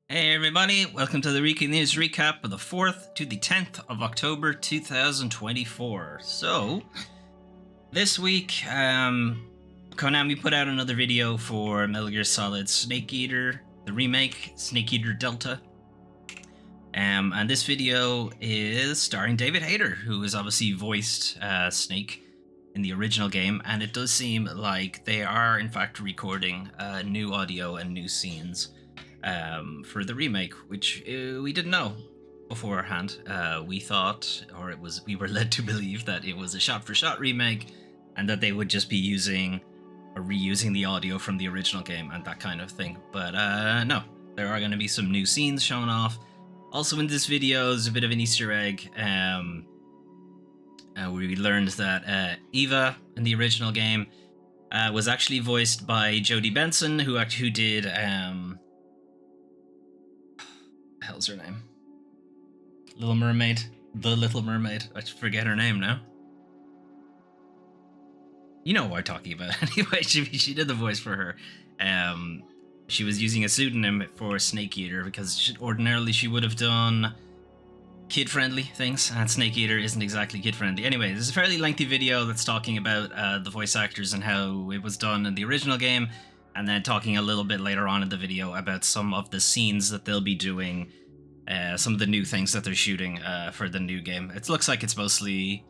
Hey everybody, welcome to the Weekly News Recap of the 4th to the 10th of October 2024. So, this week, Konami put out another video for Metal Gear Solid Snake Eater, the remake, Snake Eater Delta. And this video is starring David Hayter, who has obviously voiced Snake in the original game, and it does seem like they are in fact recording new audio and new scenes for the remake, which we didn't know beforehand. We thought, or we were led to believe that it was a shot-for-shot remake, and that they would just be using or reusing the audio from the original game and that kind of thing. But no, there are going to be some new scenes shown off. Also in this video is a bit of an Easter egg. We learned that Eva in the original game was actually voiced by Jodie Benson, who did hell's her name? Little Mermaid. The Little Mermaid. I forget her name now. You know what I'm talking about. Anyway, she did the voice for her. She was using a pseudonym for Snake Eater because ordinarily she would have done kid-friendly things, and Snake Eater isn't exactly kid-friendly. Anyway, this is a fairly lengthy video that's talking about the voice actors and how it was done in the original game, and then talking a little bit later on in the video about some of the scenes that they'll be doing, some of the new things that they're shooting for the new game. It looks like it's mostly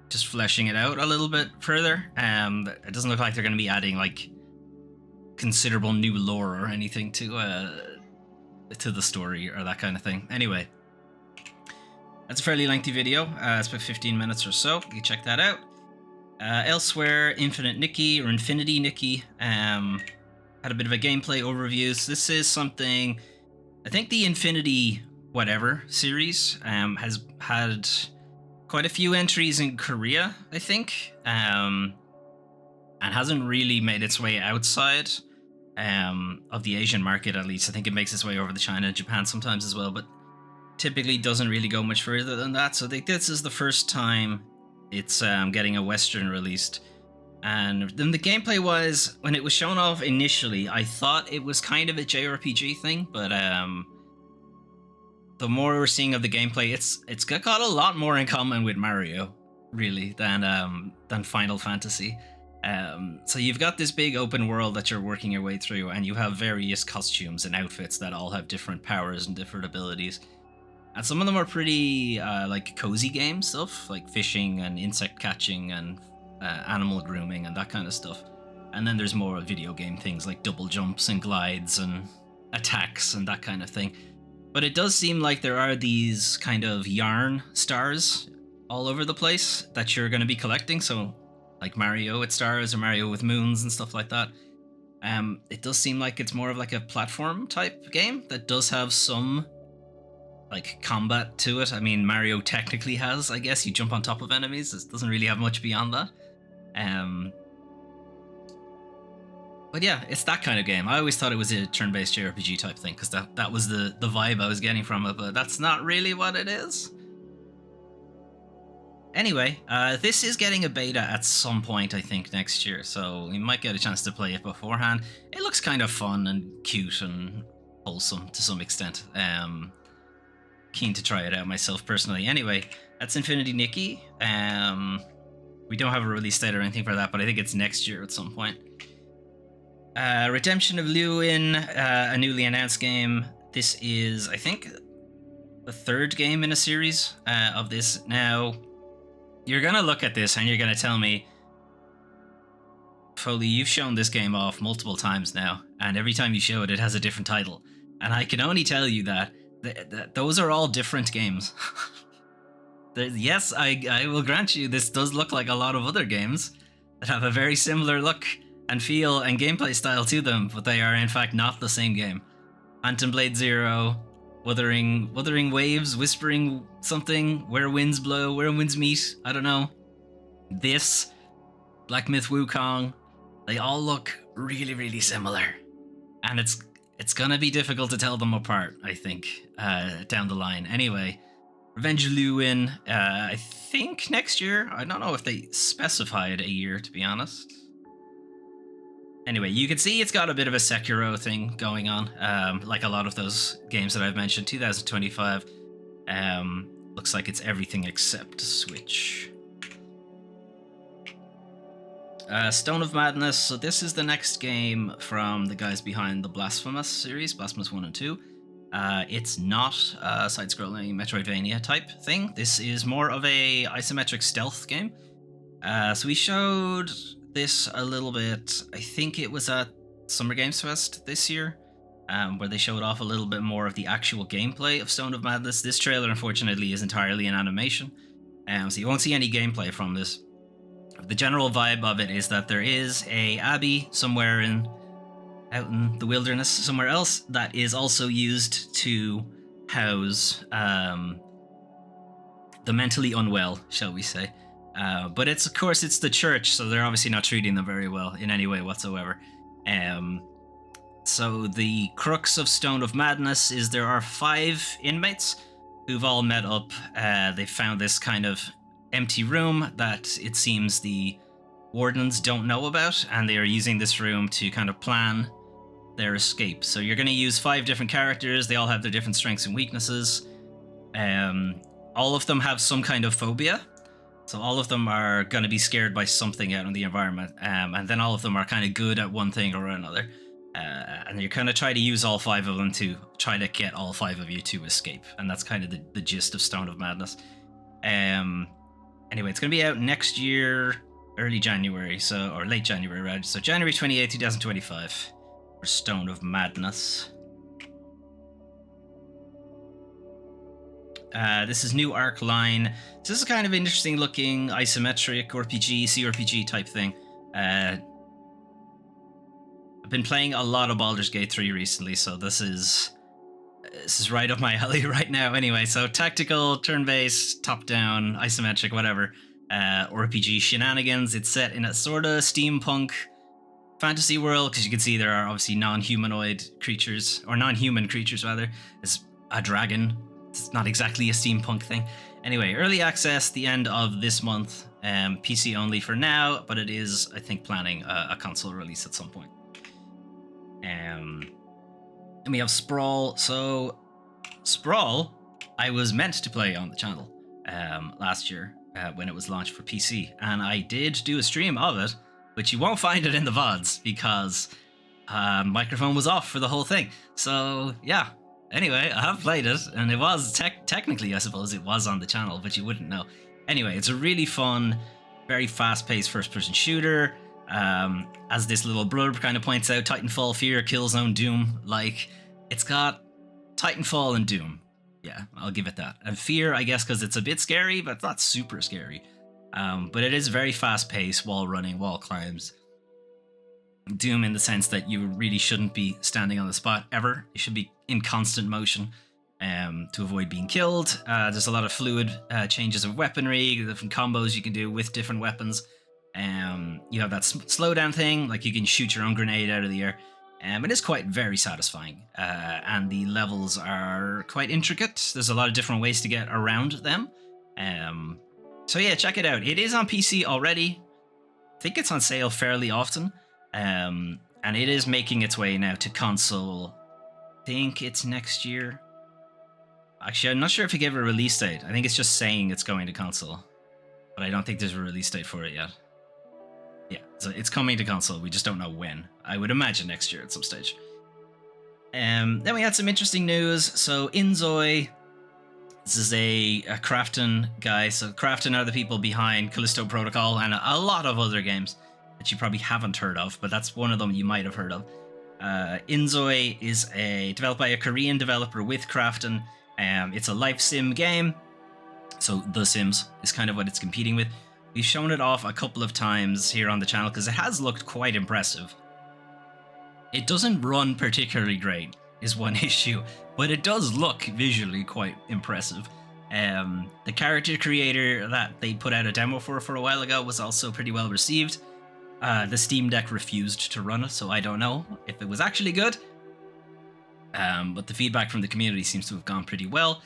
just fleshing it out a little bit further. It doesn't look like they're going to be adding like considerable new lore or anything to the story or that kind of thing. Anyway, that's a fairly lengthy video. It's about 15 minutes or so. You can check that out. Elsewhere, Infinity Nikki had a bit of a gameplay overview. So this is something, I think the Infinity whatever series has had quite a few entries in Korea, I think, and hasn't really made its way outside of the Asian market, at least. I think it makes its way over to China and Japan sometimes as well, but typically doesn't really go much further than that. So I think this is the first time it's getting a Western released. And then the gameplay-wise, when it was shown off initially, I thought it was kind of a JRPG thing, but the more we're seeing of the gameplay, it's got a lot more in common with Mario, really, than Final Fantasy. So you've got this big open world that you're working your way through, and you have various costumes and outfits that all have different powers and different abilities. And some of them are pretty like cozy game stuff, like fishing and insect catching and animal grooming and that kind of stuff. And then there's more video game things like double jumps and glides and attacks and that kind of thing. But it does seem like there are these kind of yarn stars all over the place that you're going to be collecting. So like Mario with stars or Mario with moons and stuff like that. It does seem like it's more of like a platform type game that does have some like combat to it. I mean, Mario technically has, I guess, you jump on top of enemies. It doesn't really have much beyond that. But yeah, it's that kind of game. I always thought it was a turn-based JRPG type thing because that was the vibe I was getting from it, but that's not really what it is. Anyway, this is getting a beta at some point, I think, next year, so we might get a chance to play it beforehand. It looks kind of fun and cute and wholesome to some extent. Keen to try it out myself personally. Anyway, that's Infinity Nikki. We don't have a release date or anything for that, but I think it's next year at some point. Redemption of Lewin, a newly announced game. This is, I think, the third game in a series of this. Now, you're going to look at this and you're going to tell me, Foley, you've shown this game off multiple times now, and every time you show it, it has a different title. And I can only tell you that those are all different games. Yes, I will grant you this does look like a lot of other games that have a very similar look and feel and gameplay style to them, but they are in fact not the same game. Phantom Blade Zero, Wuthering Waves, Whispering something, Where Winds Blow, Where Winds Meet, I don't know. This, Black Myth Wukong, they all look really, really similar. And it's gonna be difficult to tell them apart, I think, down the line. Anyway, Revenge of Lewin, I think next year. I don't know if they specified a year, to be honest. Anyway, you can see it's got a bit of a Sekiro thing going on, like a lot of those games that I've mentioned. 2025 looks like it's everything except Switch. Stone of Madness. So this is the next game from the guys behind the Blasphemous series, Blasphemous 1 and 2. It's not a side-scrolling Metroidvania type thing. This is more of a isometric stealth game. So we showed this a little bit, I think it was at Summer Games Fest this year, where they showed off a little bit more of the actual gameplay of Stone of Madness. This trailer, unfortunately, is entirely in animation, so you won't see any gameplay from this. The general vibe of it is that there is a abbey somewhere out in the wilderness somewhere else that is also used to house the mentally unwell, shall we say. But it's, of course, it's the church, so they're obviously not treating them very well in any way whatsoever. So the crux of Stone of Madness is there are 5 inmates who've all met up. They found this kind of empty room that it seems the wardens don't know about, and they are using this room to kind of plan their escape. So you're going to use 5 different characters. They all have their different strengths and weaknesses. All of them have some kind of phobia. So all of them are going to be scared by something out in the environment. And then all of them are kind of good at one thing or another. And you're kind of trying to use all 5 of them to try to get all 5 of you to escape. And that's kind of the gist of Stone of Madness. Anyway, it's going to be out next year, early January, or late January, right? So January 28th, 2025 for Stone of Madness. This is new Arc Line. So this is kind of interesting looking isometric RPG, CRPG type thing. I've been playing a lot of Baldur's Gate 3 recently, so this is right up my alley right now. Anyway, so tactical, turn-based, top-down, isometric, whatever, RPG shenanigans. It's set in a sort of steampunk fantasy world, because you can see there are obviously non-humanoid creatures, or non-human creatures rather. There's a dragon. It's not exactly a steampunk thing. Anyway, early access, the end of this month. PC only for now, but it is, I think, planning a console release at some point. And we have Sprawl. So, Sprawl, I was meant to play on the channel last year when it was launched for PC. And I did do a stream of it, but you won't find it in the VODs because microphone was off for the whole thing. So, yeah. Anyway, I have played it, and it was technically, I suppose, it was on the channel, but you wouldn't know. Anyway, it's a really fun, very fast-paced first-person shooter. As this little blurb kind of points out, Titanfall, Fear, Killzone, Doom. Like, it's got Titanfall and Doom. Yeah, I'll give it that. And Fear, I guess, because it's a bit scary, but it's not super scary. But it is very fast-paced, wall running, wall climbs. Doom in the sense that you really shouldn't be standing on the spot ever. You should be in constant motion to avoid being killed. There's a lot of fluid changes of weaponry, different combos you can do with different weapons. You have that slowdown thing, like you can shoot your own grenade out of the air. It is quite very satisfying, and the levels are quite intricate. There's a lot of different ways to get around them. So yeah, check it out. It is on PC already. I think it's on sale fairly often. And it is making its way now to console. I think it's next year. Actually, I'm not sure if it gave a release date. I think it's just saying it's going to console. But I don't think there's a release date for it yet. Yeah, so it's coming to console. We just don't know when. I would imagine next year at some stage. Then we had some interesting news. So Inzoi, this is a Krafton guy. So Krafton are the people behind Callisto Protocol and a lot of other games that you probably haven't heard of, but that's one of them you might have heard of. Inzoi is developed by a Korean developer with Krafton. It's a life sim game. So The Sims is kind of what it's competing with. We've shown it off a couple of times here on the channel because it has looked quite impressive. It doesn't run particularly great, is one issue, but it does look visually quite impressive. The character creator that they put out a demo for a while ago was also pretty well received. The Steam Deck refused to run it, so I don't know if it was actually good. But the feedback from the community seems to have gone pretty well.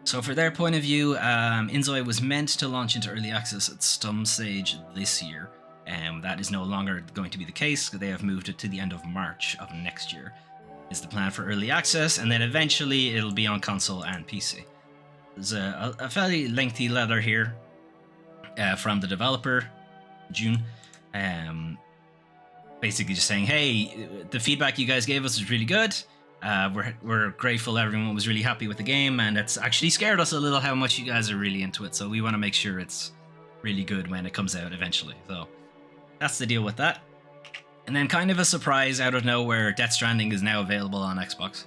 So for their point of view, Inzoi was meant to launch into early access at some stage this year. That is no longer going to be the case. They have moved it to the end of March of next year is the plan for early access, and then eventually it'll be on console and PC. There's a fairly lengthy letter here from the developer, June, basically just saying, hey, the feedback you guys gave us was really good. We're grateful everyone was really happy with the game, and it's actually scared us a little how much you guys are really into it, so we want to make sure it's really good when it comes out eventually. So that's the deal with that. And then kind of a surprise out of nowhere, Death Stranding is now available on Xbox.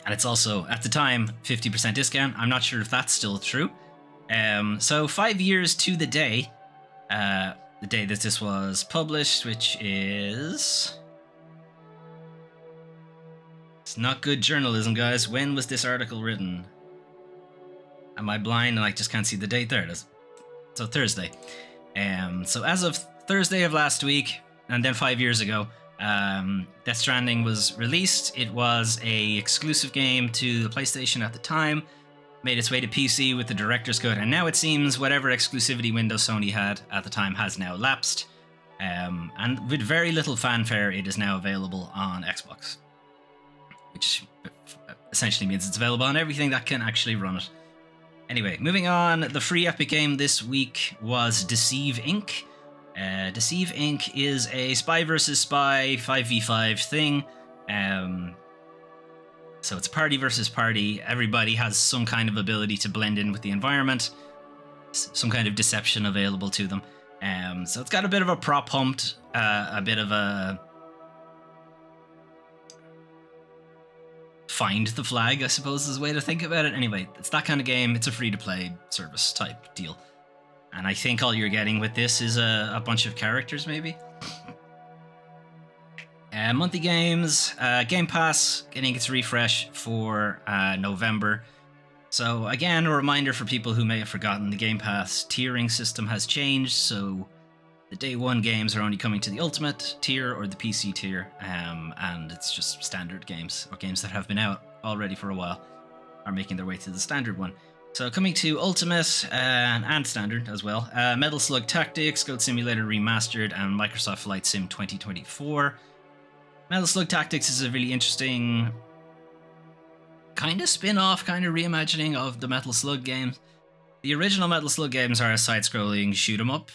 And it's also, at the time, 50% discount. I'm not sure if that's still true. So 5 years to the day that this was published, which is... It's not good journalism, guys. When was this article written? Am I blind and I just can't see the date? There it is. So Thursday. So as of Thursday of last week, and then 5 years ago, Death Stranding was released. It was a exclusive game to the PlayStation at the time, made its way to PC with the Director's Cut, and now it seems whatever exclusivity window Sony had at the time has now lapsed. And with very little fanfare, it is now available on Xbox, which essentially means it's available on everything that can actually run it. Anyway, moving on, the free Epic game this week was Deceive Inc. Deceive Inc. is a spy versus spy 5v5 thing. So it's party versus party. Everybody has some kind of ability to blend in with the environment, some kind of deception available to them. So it's got a bit of a prop humped, a bit of a find the flag, I suppose, is a way to think about it. Anyway, it's that kind of game. It's a free-to-play service type deal. And I think all you're getting with this is a bunch of characters, maybe. Monthly games, Game Pass getting its refresh for November. So again, a reminder for people who may have forgotten, the Game Pass tiering system has changed. So the day one games are only coming to the Ultimate tier or the PC tier, and it's just standard games, or games that have been out already for a while are making their way to the standard one. So coming to Ultimate and Standard as well, Metal Slug Tactics, Goat Simulator Remastered, and Microsoft Flight Sim 2024. Metal Slug Tactics is a really interesting kind of spin-off, kind of reimagining of the Metal Slug games. The original Metal Slug games are a side-scrolling shoot-'em-up,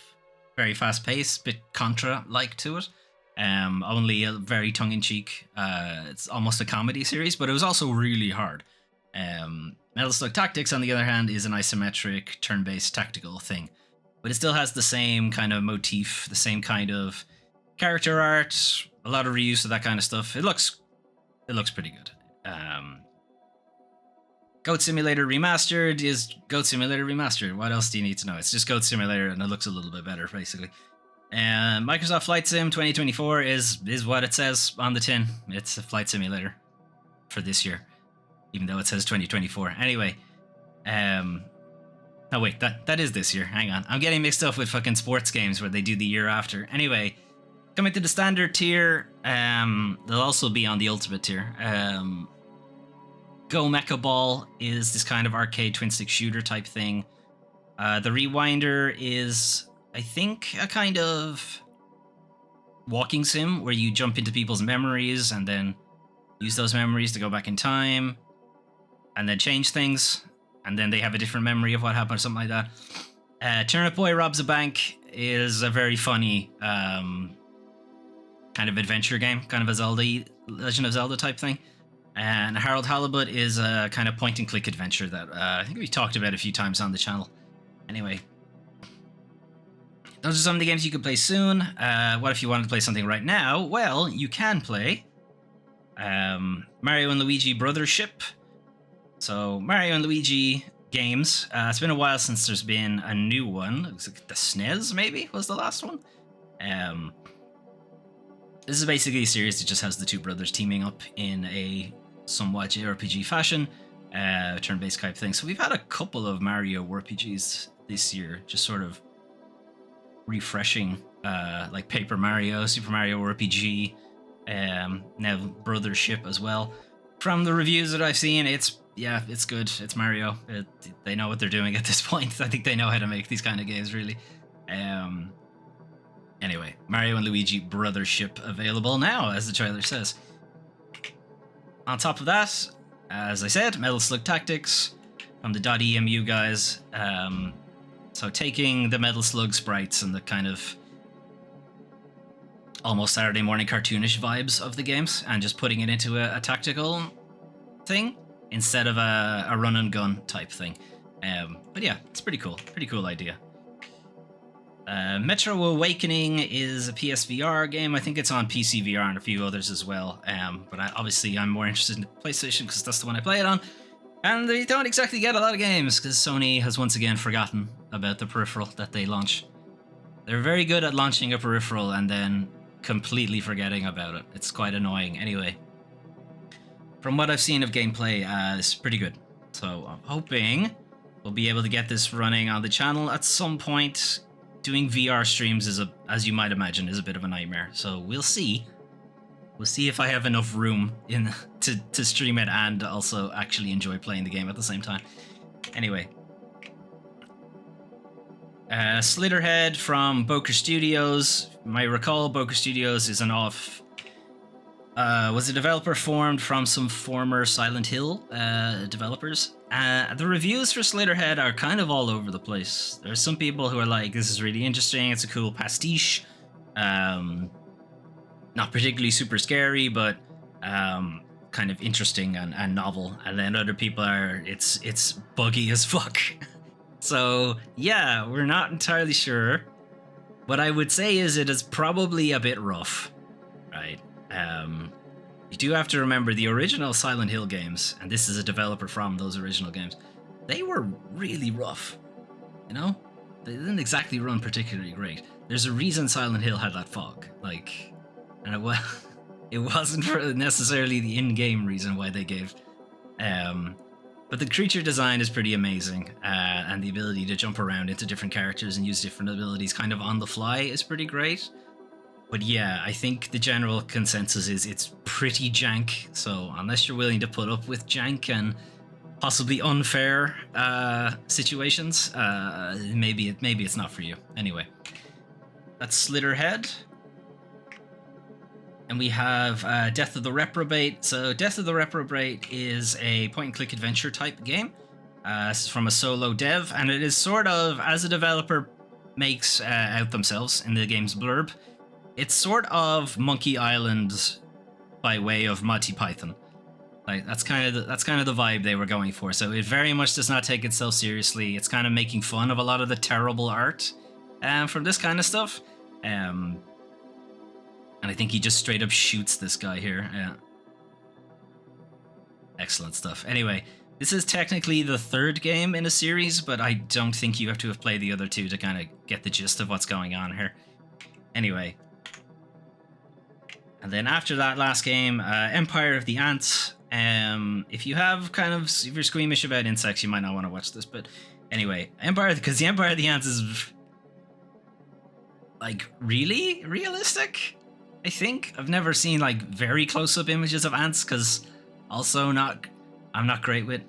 very fast-paced, bit Contra-like to it. Only a very tongue-in-cheek. It's almost a comedy series, but it was also really hard. Metal Slug Tactics, on the other hand, is an isometric, turn-based tactical thing. But it still has the same kind of motif, the same kind of character art, a lot of reuse of that kind of stuff. It looks pretty good. Goat Simulator Remastered is Goat Simulator Remastered. What else do you need to know? It's just Goat Simulator, and it looks a little bit better, basically. And Microsoft Flight Sim 2024 is what it says on the tin. It's a flight simulator for this year, even though it says 2024. Anyway, oh wait, that is this year. Hang on, I'm getting mixed up with fucking sports games where they do the year after. Anyway, coming to the standard tier, they'll also be on the ultimate tier. Go Mecha Ball is this kind of arcade twin-stick shooter type thing. The Rewinder is, I think, a kind of walking sim where you jump into people's memories and then use those memories to go back in time and then change things, and then they have a different memory of what happened or something like that. Turnip Boy Robs a Bank is a very funny kind of adventure game, kind of a Zelda, Legend of Zelda type thing. And Harold Halibut is a kind of point-and-click adventure that I think we talked about a few times on the channel. Anyway, those are some of the games you could play soon. What if you wanted to play something right now? Well, you can play Mario and Luigi Brothership. So, Mario and Luigi games. It's been a while since there's been a new one. It was like the SNES, maybe, was the last one. This is basically a series that just has the two brothers teaming up in a somewhat JRPG fashion, turn-based type thing. So we've had a couple of Mario RPGs this year, just sort of refreshing, like Paper Mario, Super Mario RPG, now Brothership as well. From the reviews that I've seen, it's good. It's Mario. They know what they're doing at this point. I think they know how to make these kind of games, really. Anyway, Mario and Luigi Brothership available now, as the trailer says. On top of that, as I said, Metal Slug Tactics from the .emu guys. So taking the Metal Slug sprites and the kind of almost Saturday morning cartoonish vibes of the games and just putting it into a tactical thing instead of a run and gun type thing. But yeah, it's pretty cool idea. Metro Awakening is a PSVR game. I think it's on PC VR and a few others as well. But obviously I'm more interested in the PlayStation because that's the one I play it on. And they don't exactly get a lot of games because Sony has once again forgotten about the peripheral that they launch. They're very good at launching a peripheral and then completely forgetting about it. It's quite annoying. Anyway, from what I've seen of gameplay, it's pretty good. So I'm hoping we'll be able to get this running on the channel at some point. Doing VR streams is, as you might imagine, is a bit of a nightmare. So we'll see. We'll see if I have enough room to stream it and also actually enjoy playing the game at the same time. Anyway. Slitterhead from Boker Studios. You might recall Boker Studios is was a developer formed from some former Silent Hill developers. The reviews for Slitterhead are kind of all over the place. There are some people who are like, this is really interesting, it's a cool pastiche. Not particularly super scary, but kind of interesting and novel. And then other people are, it's buggy as fuck. So yeah, we're not entirely sure. What I would say is it is probably a bit rough, right? You do have to remember the original Silent Hill games, and this is a developer from those original games. They were really rough, you know? They didn't exactly run particularly great. There's a reason Silent Hill had that fog, like, and it wasn't for necessarily the in-game reason why they gave. But the creature design is pretty amazing, and the ability to jump around into different characters and use different abilities kind of on the fly is pretty great. But yeah, I think the general consensus is it's pretty jank, so unless you're willing to put up with jank and possibly unfair situations, maybe it's not for you. Anyway, that's Slitterhead. And we have Death of the Reprobate. So Death of the Reprobate is a point-and-click adventure type game. This is from a solo dev, and it is sort of, as a developer makes out themselves in the game's blurb, it's sort of Monkey Island by way of Monty Python. Like that's kind of the vibe they were going for. So it very much does not take itself seriously. It's kind of making fun of a lot of the terrible art from this kind of stuff. And I think he just straight up shoots this guy here. Yeah. Excellent stuff. Anyway, this is technically the third game in a series, but I don't think you have to have played the other two to kind of get the gist of what's going on here. Anyway. And then after that last game, Empire of the Ants. If you're squeamish about insects, you might not want to watch this, but anyway, because the Empire of the Ants is like really realistic. I think I've never seen like very close-up images of ants, because I'm not great with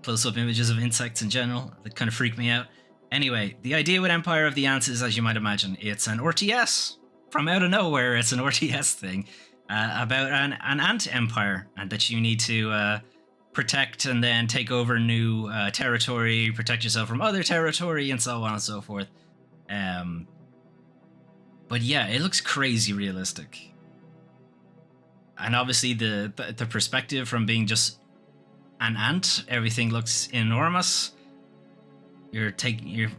close-up images of insects in general. They kind of freak me out. Anyway, the idea with Empire of the Ants is, as you might imagine, it's an RTS. From out of nowhere, it's an RTS thing about an ant empire, and that you need to protect and then take over new territory, protect yourself from other territory, and so on and so forth. But yeah, it looks crazy realistic. And obviously the perspective from being just an ant, everything looks enormous. You're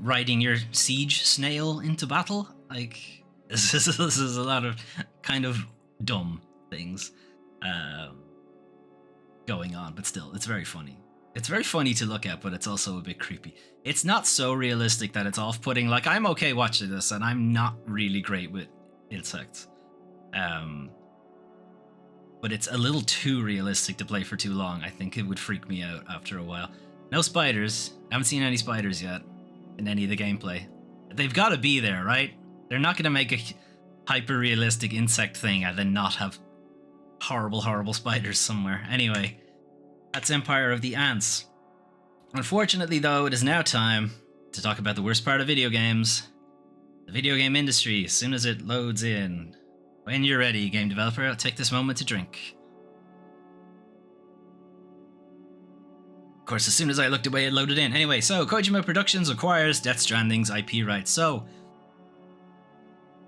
riding your siege snail into battle. Like, this is a lot of kind of dumb things going on, but still, it's very funny. It's very funny to look at, but it's also a bit creepy. It's not so realistic that it's off-putting. Like, I'm okay watching this, and I'm not really great with insects. But it's a little too realistic to play for too long. I think it would freak me out after a while. No spiders. I haven't seen any spiders yet in any of the gameplay. They've got to be there, right? They're not going to make a hyper-realistic insect thing and then not have horrible, horrible spiders somewhere. Anyway, that's Empire of the Ants. Unfortunately, though, it is now time to talk about the worst part of video games, The video game industry, as soon as it loads in. When you're ready, game developer, I'll take this moment to drink. Of course, as soon as I looked away, it loaded in. Anyway, so Kojima Productions acquires Death Stranding's IP rights. So,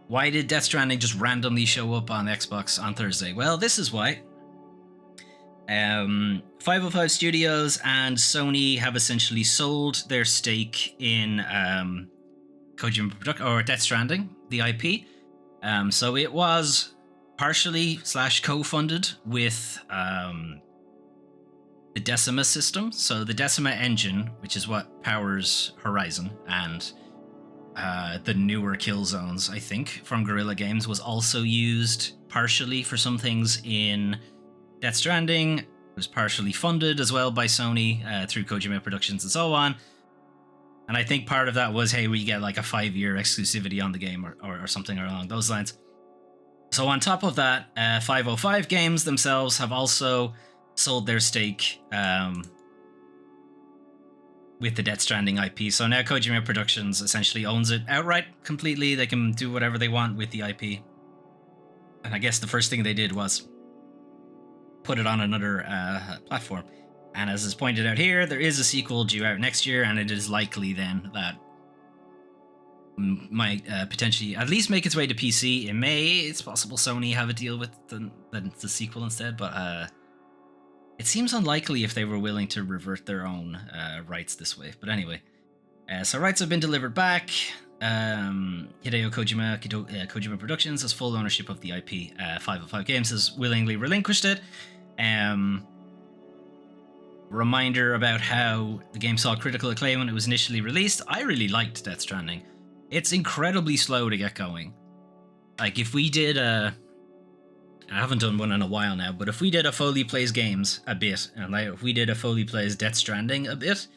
why did Death Stranding just randomly show up on Xbox on Thursday? Well, this is why. 505 Studios and Sony have essentially sold their stake in Kojima Productions, or Death Stranding, the IP. So it was partially / co-funded with the Decima system. So the Decima engine, which is what powers Horizon and the newer Killzones, I think, from Guerrilla Games, was also used partially for some things in Death Stranding. It was partially funded as well by Sony through Kojima Productions and so on. And I think part of that was, hey, we get like a 5-year exclusivity on the game or something along those lines. So on top of that, 505 Games themselves have also sold their stake with the Death Stranding IP. So now Kojima Productions essentially owns it outright completely. They can do whatever they want with the IP. And I guess the first thing they did was put it on another platform. And as is pointed out here, there is a sequel due out next year, and it is likely then that might potentially at least make its way to PC in May. It's possible Sony have a deal with the sequel instead, but it seems unlikely if they were willing to revert their own rights this way. But anyway, so rights have been delivered back. Hideo Kojima Productions has full ownership of the IP. 505 Games has willingly relinquished it. Reminder about how the game saw critical acclaim when it was initially released. I really liked Death Stranding. It's incredibly slow to get going. Like, if we did I haven't done one in a while now, but if we did a Foley Plays Games a bit, and like if we did a Foley Plays Death Stranding a bit,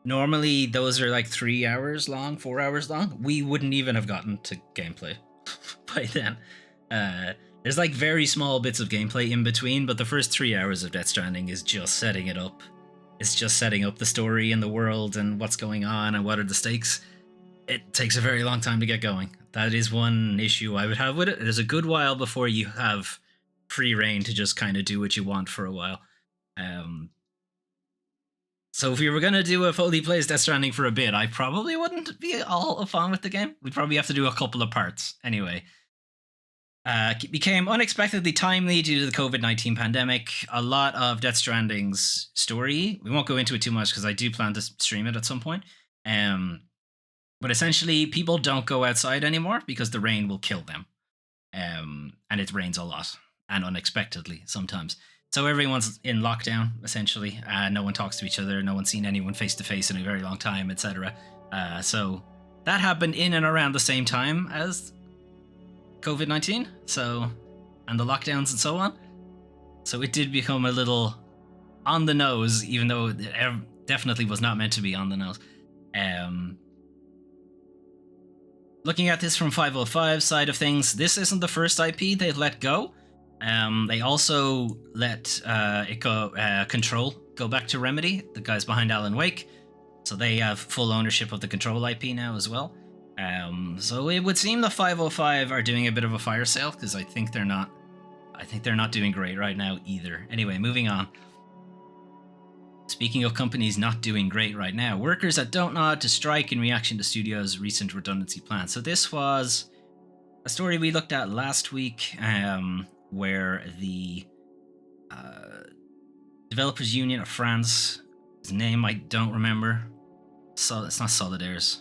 normally those are like 3 hours long, 4 hours long. We wouldn't even have gotten to gameplay by then. There's like very small bits of gameplay in between, but the first 3 hours of Death Stranding is just setting it up. It's just setting up the story and the world and what's going on and what are the stakes. It takes a very long time to get going. That is one issue I would have with it. There's a good while before you have free reign to just kind of do what you want for a while. So if we were going to do a Foley Plays Death Stranding for a bit, I probably wouldn't be all fun with the game. We'd probably have to do a couple of parts. Anyway. It became unexpectedly timely due to the COVID-19 pandemic. A lot of Death Stranding's story, we won't go into it too much because I do plan to stream it at some point. But essentially, people don't go outside anymore because the rain will kill them. And it rains a lot and unexpectedly sometimes. So everyone's in lockdown, essentially. No one talks to each other. No one's seen anyone face to face in a very long time, etc. So that happened in and around the same time as COVID-19, and the lockdowns and so on. So it did become a little on the nose, even though it definitely was not meant to be on the nose. Looking at this from 505 side of things, this isn't the first IP they've let go. They also let Control go back to Remedy, the guys behind Alan Wake. So they have full ownership of the Control IP now as well. So it would seem the 505 are doing a bit of a fire sale because I think they're not doing great right now either. Anyway, moving on. Speaking of companies not doing great right now, workers at Dontnod to strike in reaction to studios' recent redundancy plans. So this was a story we looked at last week, where the Developers Union of France, his name I don't remember. So it's not Solidaires.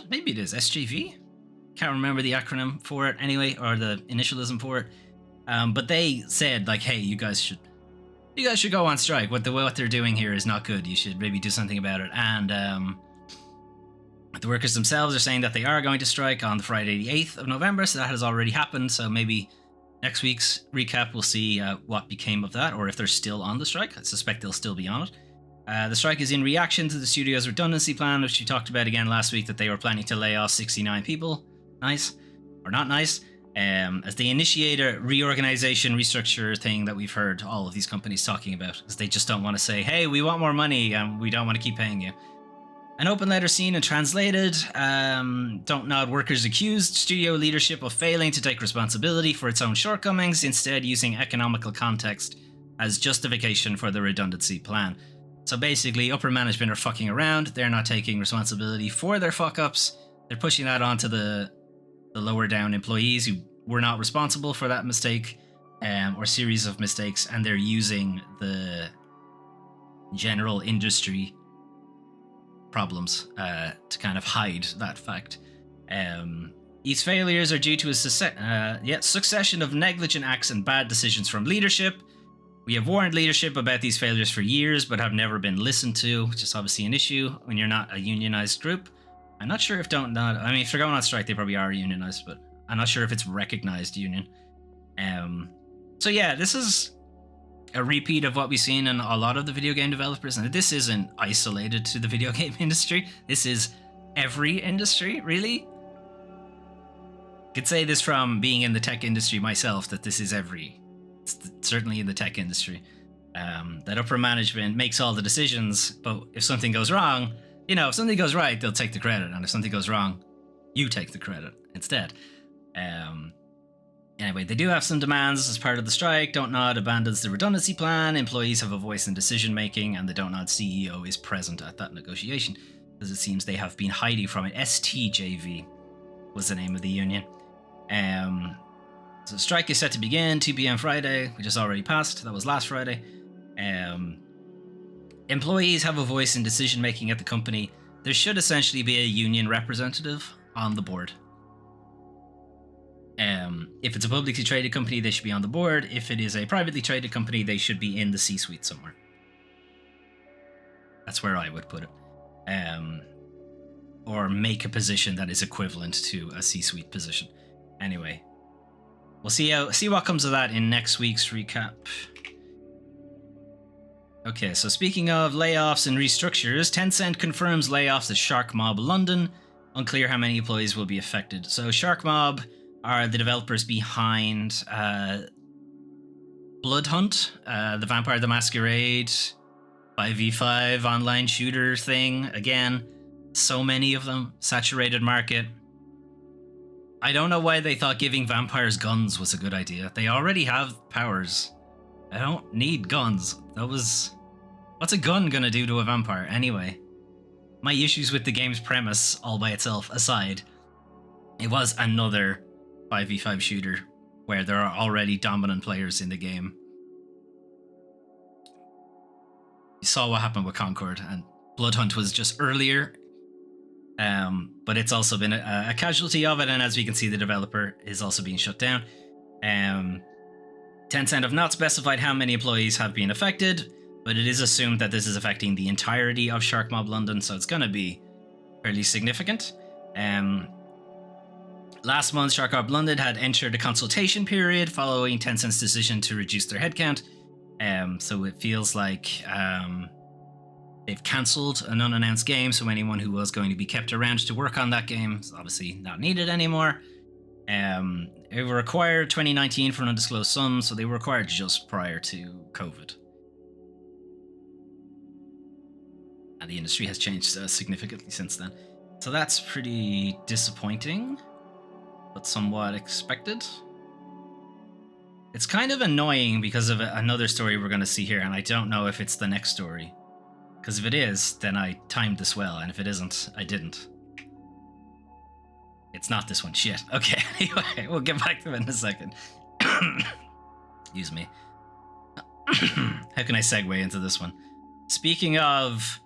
Maybe it is SJV. Can't remember the acronym for it anyway, or the initialism for it. But they said like, hey, you guys should go on strike. What they're doing here is not good. You should maybe do something about it. And the workers themselves are saying that they are going to strike on the Friday the 8th of November. So that has already happened. So maybe next week's recap we'll see what became of that, or if they're still on the strike. I suspect they'll still be on it. The strike is in reaction to the studio's redundancy plan, which we talked about again last week, that they were planning to lay off 69 people. Nice. Or not nice. As they initiate a reorganization, restructure thing that we've heard all of these companies talking about, because they just don't want to say, hey, we want more money and we don't want to keep paying you. An open letter seen and translated. Don't Nod workers accused studio leadership of failing to take responsibility for its own shortcomings, instead using economical context as justification for the redundancy plan. So basically, upper management are fucking around. They're not taking responsibility for their fuck-ups. They're pushing that onto the lower down employees who were not responsible for that mistake or series of mistakes, and they're using the general industry problems to kind of hide that fact. These failures are due to a succession of negligent acts and bad decisions from leadership. We have warned leadership about these failures for years, but have never been listened to, which is obviously an issue when you're not a unionized group. I'm not sure if if they're going on strike, they probably are unionized, but I'm not sure if it's recognized union. So yeah, this is a repeat of what we've seen in a lot of the video game developers, and this isn't isolated to the video game industry. This is every industry, really. I could say this from being in the tech industry myself, that this is certainly in the tech industry. That upper management makes all the decisions, but if something goes wrong, if something goes right, they'll take the credit, and if something goes wrong, you take the credit instead. Anyway, they do have some demands as part of the strike. Don't Nod abandons the redundancy plan. Employees have a voice in decision making, and the Don't Nod CEO is present at that negotiation, because it seems they have been hiding from it. STJV was the name of the union. So the strike is set to begin 2 p.m. Friday, which has already passed. That was last Friday. Employees have a voice in decision making at the company. There should essentially be a union representative on the board. If it's a publicly traded company, they should be on the board. If it is a privately traded company, they should be in the C-suite somewhere. That's where I would put it. Or make a position that is equivalent to a C-suite position. Anyway, we'll see what comes of that in next week's recap. Okay, so speaking of layoffs and restructures, Tencent confirms layoffs at Shark Mob London. Unclear how many employees will be affected. So Shark Mob are the developers behind Blood Hunt, the Vampire the Masquerade 5v5 online shooter thing. Again, so many of them, saturated market. I don't know why they thought giving vampires guns was a good idea. They already have powers. I don't need guns. What's a gun gonna do to a vampire? Anyway, my issues with the game's premise all by itself aside, it was another 5v5 shooter where there are already dominant players in the game. You saw what happened with Concord, and Bloodhunt was just earlier, but it's also been a casualty of it, and as we can see, the developer is also being shut down. Tencent have not specified how many employees have been affected, but it is assumed that this is affecting the entirety of Shark Mob London, so it's going to be fairly significant. Last month, Shark Mob London had entered a consultation period following Tencent's decision to reduce their headcount. So it feels like they've cancelled an unannounced game, so anyone who was going to be kept around to work on that game is obviously not needed anymore. They were acquired 2019 for an undisclosed sum, so they were acquired just prior to COVID. And the industry has changed significantly since then. So that's pretty disappointing, but somewhat expected. It's kind of annoying because of another story we're going to see here, and I don't know if it's the next story. Because if it is, then I timed this well, and if it isn't, I didn't. It's not this one. Shit. Okay, anyway, we'll get back to it in a second. Excuse me. How can I segue into this one? Speaking of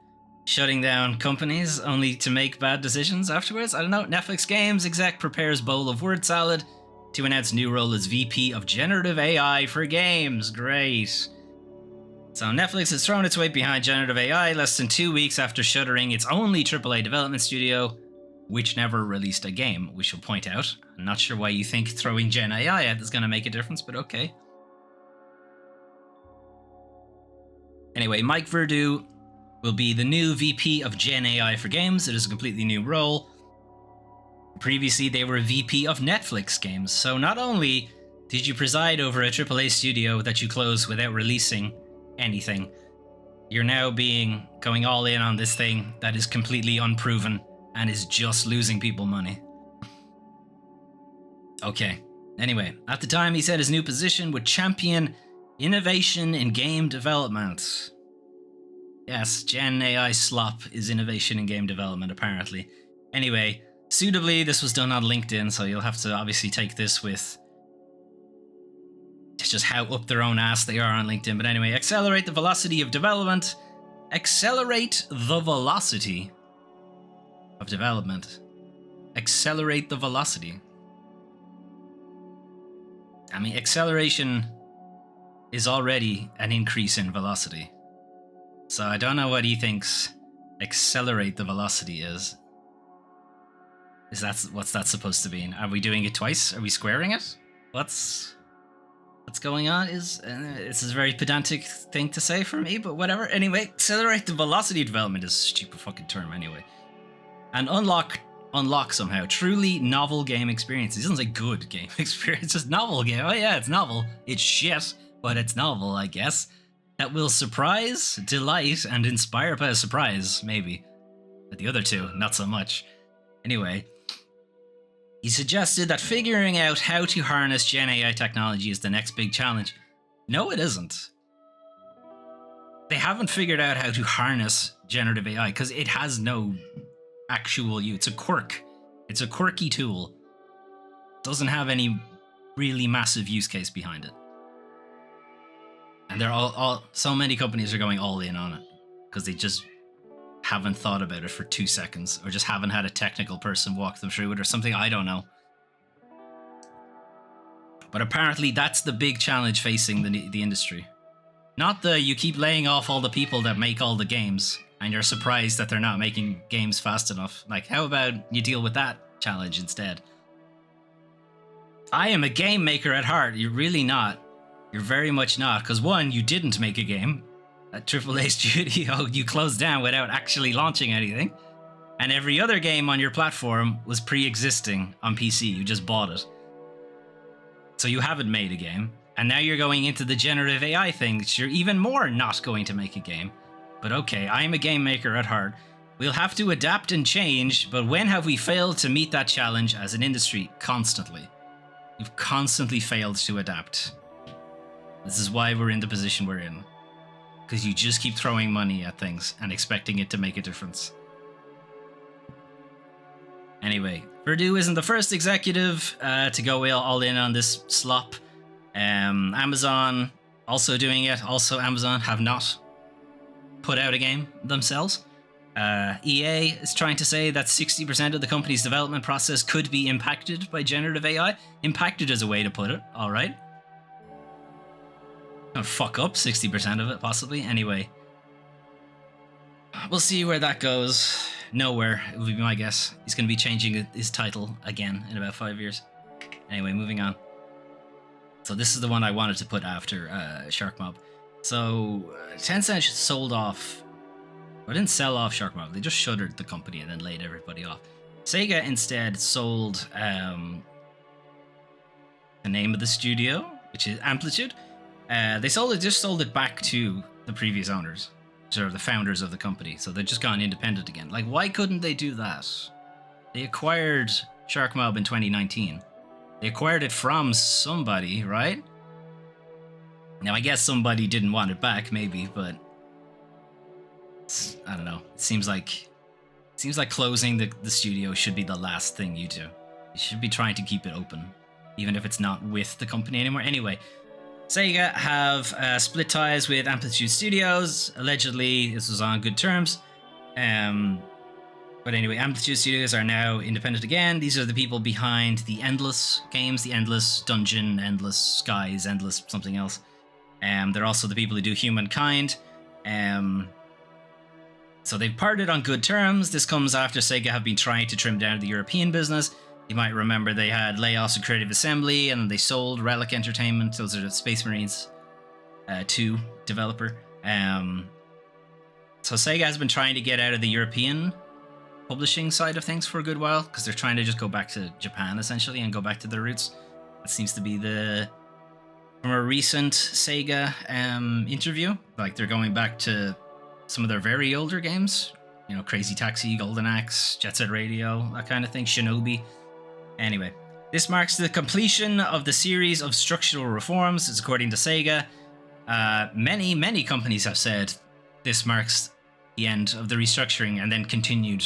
shutting down companies only to make bad decisions afterwards, I don't know. Netflix Games exec prepares bowl of word salad to announce new role as VP of Generative AI for games. Great. So Netflix has thrown its weight behind generative AI less than 2 weeks after shuttering its only AAA development studio, which never released a game, we shall point out. I'm not sure why you think throwing Gen AI at is going to make a difference, but okay. Anyway, Mike Verdu will be the new VP of Gen AI for games. It is a completely new role. Previously, they were VP of Netflix games. So not only did you preside over a AAA studio that you closed without releasing anything, You're now going all in on this thing that is completely unproven and is just losing people money. Okay. Anyway, at the time, he said his new position would champion innovation in game development. Yes, Gen AI slop is innovation in game development, apparently. Anyway, suitably, this was done on LinkedIn, so you'll have to obviously take this with just how up their own ass they are on LinkedIn. But anyway, accelerate the velocity of development. Accelerate the velocity of development. Accelerate the velocity. I mean, acceleration is already an increase in velocity. So I don't know what he thinks accelerate the velocity is. What's that supposed to mean? Are we doing it twice? Are we squaring it? What's going on? This is a very pedantic thing to say for me, but whatever. Anyway, accelerate the velocity of development is a stupid fucking term anyway. And unlock somehow truly novel game experiences. It doesn't say good game experience, it's just novel game. Oh yeah, it's novel. It's shit, but it's novel, I guess. That will surprise, delight, and inspire by a surprise, maybe. But the other two, not so much. Anyway, he suggested that figuring out how to harness Gen AI technology is the next big challenge. No, it isn't. They haven't figured out how to harness generative AI because it has no actual use. It's a quirk. It's a quirky tool. It doesn't have any really massive use case behind it. And they're so many companies are going all in on it because they just haven't thought about it for 2 seconds or just haven't had a technical person walk them through it or something. I don't know. But apparently that's the big challenge facing the industry. Not you keep laying off all the people that make all the games and you're surprised that they're not making games fast enough. Like, how about you deal with that challenge instead? I am a game maker at heart. You're really not. You're very much not. Because one, you didn't make a game. At AAA studio, you closed down without actually launching anything. And every other game on your platform was pre-existing on PC. You just bought it. So you haven't made a game. And now you're going into the generative AI thing. You're even more not going to make a game. But okay, I'm a game maker at heart. We'll have to adapt and change, but when have we failed to meet that challenge as an industry? Constantly. We've constantly failed to adapt. This is why we're in the position we're in. Because you just keep throwing money at things and expecting it to make a difference. Anyway, Purdue isn't the first executive to go all in on this slop. Amazon also doing it. Also, Amazon have not put out a game themselves. EA is trying to say that 60% of the company's development process could be impacted by generative AI. Impacted is a way to put it, alright. Gonna fuck up 60% of it, possibly. Anyway, we'll see where that goes. Nowhere, it would be my guess. He's gonna be changing his title again in about 5 years. Anyway, moving on. So this is the one I wanted to put after Shark Mob. So Tencent sold off, or didn't sell off Shark Mob. They just shuttered the company and then laid everybody off. Sega instead sold the name of the studio, which is Amplitude. They just sold it back to the previous owners, or the founders of the company. So they've just gone independent again. Like, why couldn't they do that? They acquired Shark Mob in 2019. They acquired it from somebody, right? Now, I guess somebody didn't want it back, maybe, but I don't know. It seems like closing the studio should be the last thing you do. You should be trying to keep it open, even if it's not with the company anymore. Anyway, Sega have split ties with Amplitude Studios. Allegedly, this was on good terms. But anyway, Amplitude Studios are now independent again. These are the people behind the Endless games, the Endless Dungeon, Endless Skies, Endless something else. They're also the people who do Humankind. So they've parted on good terms. This comes after Sega have been trying to trim down the European business. You might remember they had layoffs at Creative Assembly, and they sold Relic Entertainment. Those are the Space Marines 2 developer. So Sega has been trying to get out of the European publishing side of things for a good while, because they're trying to just go back to Japan, essentially, and go back to their roots. That seems to be from a recent Sega interview. Like, they're going back to some of their very older games. You know, Crazy Taxi, Golden Axe, Jet Set Radio, that kind of thing, Shinobi. Anyway, this marks the completion of the series of structural reforms, it's according to Sega. Many companies have said this marks the end of the restructuring and then continued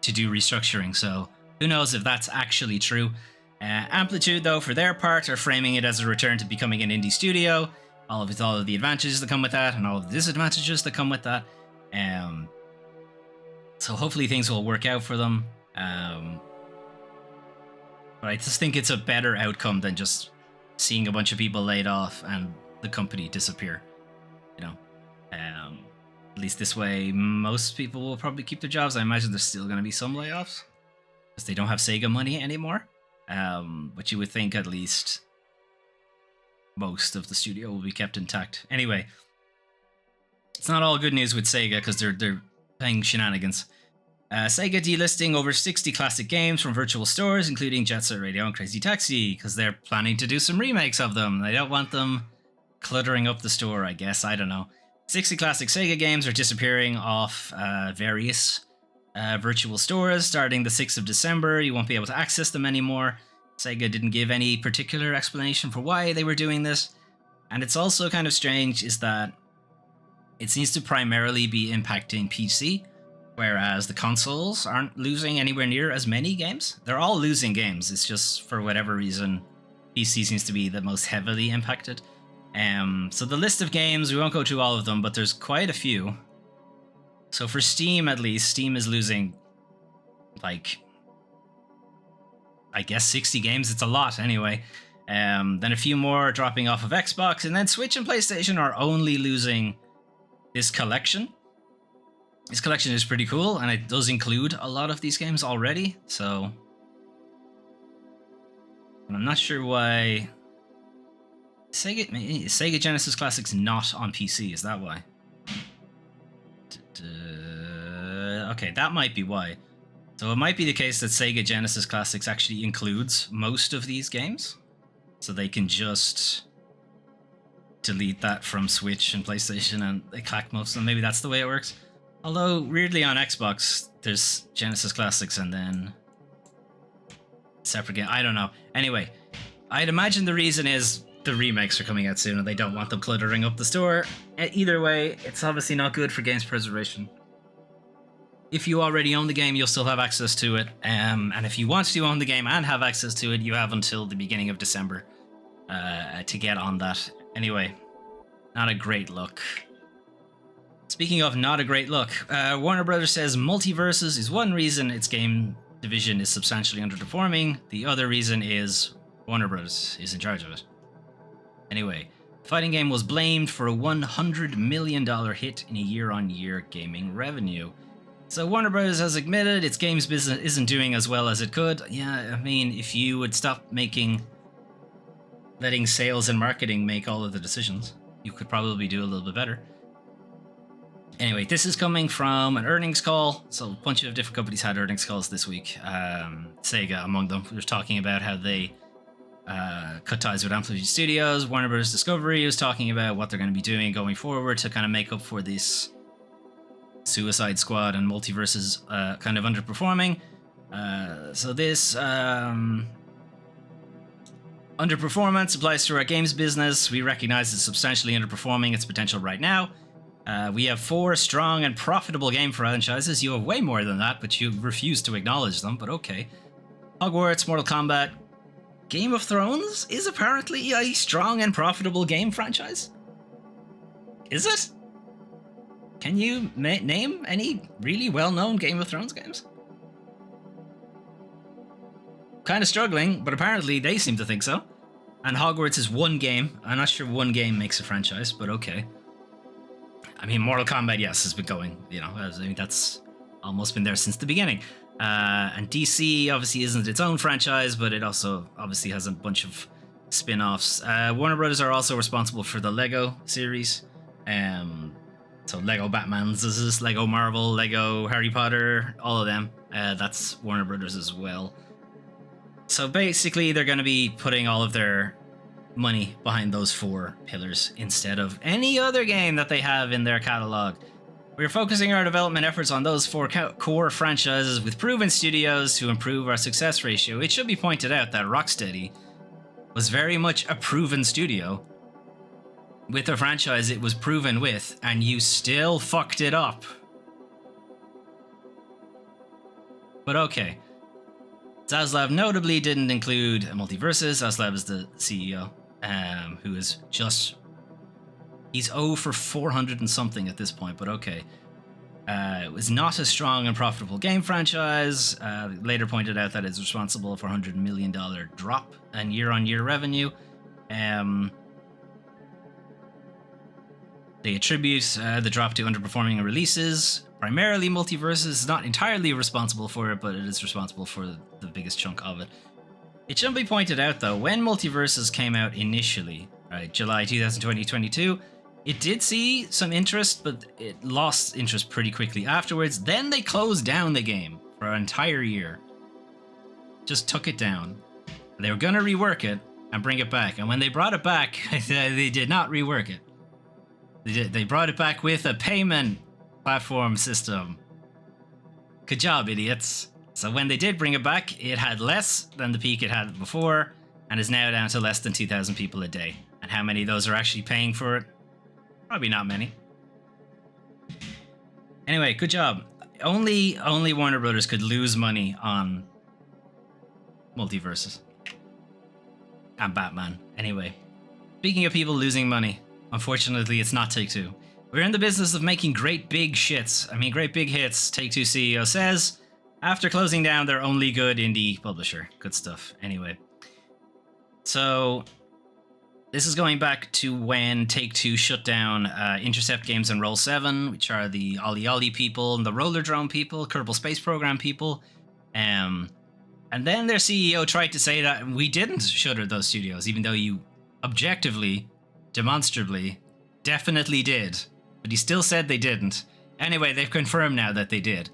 to do restructuring, so who knows if that's actually true. Amplitude, though, for their part, are framing it as a return to becoming an indie studio, all of the advantages that come with that and all of the disadvantages that come with that. So hopefully things will work out for them. But I just think it's a better outcome than just seeing a bunch of people laid off and the company disappear. You know, at least this way, most people will probably keep their jobs. I imagine there's still going to be some layoffs because they don't have Sega money anymore. But you would think at least most of the studio will be kept intact. Anyway, it's not all good news with Sega because they're playing shenanigans. Sega delisting over 60 classic games from virtual stores, including Jet Set Radio and Crazy Taxi, because they're planning to do some remakes of them. They don't want them cluttering up the store, I guess. I don't know. 60 classic Sega games are disappearing off various virtual stores starting the 6th of December. You won't be able to access them anymore. Sega didn't give any particular explanation for why they were doing this. And it's also kind of strange is that it seems to primarily be impacting PC, whereas the consoles aren't losing anywhere near as many games. They're all losing games. It's just for whatever reason, PC seems to be the most heavily impacted. So the list of games, we won't go through all of them, but there's quite a few. So for Steam, at least, Steam is losing, like, I guess 60 games. It's a lot anyway. Then a few more dropping off of Xbox, and then Switch and PlayStation are only losing this collection. This collection is pretty cool, and it does include a lot of these games already, so... But I'm not sure why... Sega Genesis Classic's not on PC, is that why? Okay, that might be why. So it might be the case that Sega Genesis Classics actually includes most of these games, so they can just delete that from Switch and PlayStation and they clack most of them. Maybe that's the way it works. Although, weirdly on Xbox, there's Genesis Classics and then separate game. I don't know. Anyway, I'd imagine the reason is the remakes are coming out soon and they don't want them cluttering up the store. Either way, it's obviously not good for games preservation. If you already own the game, you'll still have access to it. And if you want to own the game and have access to it, you have until the beginning of December to get on that. Anyway, not a great look. Speaking of not a great look, Warner Brothers says Multiversus is one reason its game division is substantially underperforming. The other reason is Warner Brothers is in charge of it. Anyway, the fighting game was blamed for a $100 million hit in a year-on-year gaming revenue. So Warner Brothers has admitted its games business isn't doing as well as it could. Yeah, I mean, if you would stop letting sales and marketing make all of the decisions, you could probably do a little bit better. Anyway, this is coming from an earnings call. So a bunch of different companies had earnings calls this week. Sega among them. We were talking about how they cut ties with Amplitude Studios. Warner Bros. Discovery was talking about what they're going to be doing going forward to kind of make up for this Suicide Squad and Multiversus kind of underperforming. So this underperformance applies to our games business. We recognize it's substantially underperforming its potential right now. We have 4 strong and profitable game franchises. You have way more than that, but you refuse to acknowledge them, but okay. Hogwarts, Mortal Kombat. Game of Thrones is apparently a strong and profitable game franchise? Is it? Can you name any really well-known Game of Thrones games? Kind of struggling, but apparently they seem to think so. And Hogwarts is one game. I'm not sure one game makes a franchise, but okay. I mean, Mortal Kombat, yes, has been going, you know, I mean, that's almost been there since the beginning. And DC obviously isn't its own franchise, but it also obviously has a bunch of spin-offs. Warner Brothers are also responsible for the Lego series. So Lego Batman's, Lego Marvel, Lego Harry Potter, all of them. That's Warner Brothers as well. So basically, they're going to be putting all of their money behind those 4 pillars instead of any other game that they have in their catalog. We're focusing our development efforts on those 4 core franchises with proven studios to improve our success ratio. It should be pointed out that Rocksteady was very much a proven studio with a franchise it was proven with, and you still fucked it up. But okay. Zaslav notably didn't include Multiversus. Zaslav is the CEO, who is just... He's 0 for 400 and something at this point, but okay. It was not a strong and profitable game franchise. Later pointed out that it's responsible for $100 million drop in year-on-year revenue. They attribute the drop to underperforming releases. Primarily, Multiversus is not entirely responsible for it, but it is responsible for the biggest chunk of it. It should be pointed out, though, when Multiversus came out initially, right, July 2022, it did see some interest, but it lost interest pretty quickly afterwards. Then they closed down the game for an entire year. Just took it down. They were going to rework it and bring it back. And when they brought it back, they did not rework it. They brought it back with a payment platform system. Good job, idiots. So when they did bring it back, it had less than the peak it had before, and is now down to less than 2,000 people a day. And how many of those are actually paying for it? Probably not many. Anyway, good job. Only Warner Brothers could lose money on Multiversus and Batman. Anyway, speaking of people losing money, unfortunately, it's not Take-Two. We're in the business of making great big hits, Take-Two CEO says, after closing down their only good indie publisher. Good stuff. Anyway. So, this is going back to when Take-Two shut down Intercept Games and Roll7, which are the Ollie Ollie people and the Roller Drone people, Kerbal Space Program people. And then their CEO tried to say that we didn't shutter those studios, even though you objectively, demonstrably, definitely did. But he still said they didn't. Anyway, they've confirmed now that they did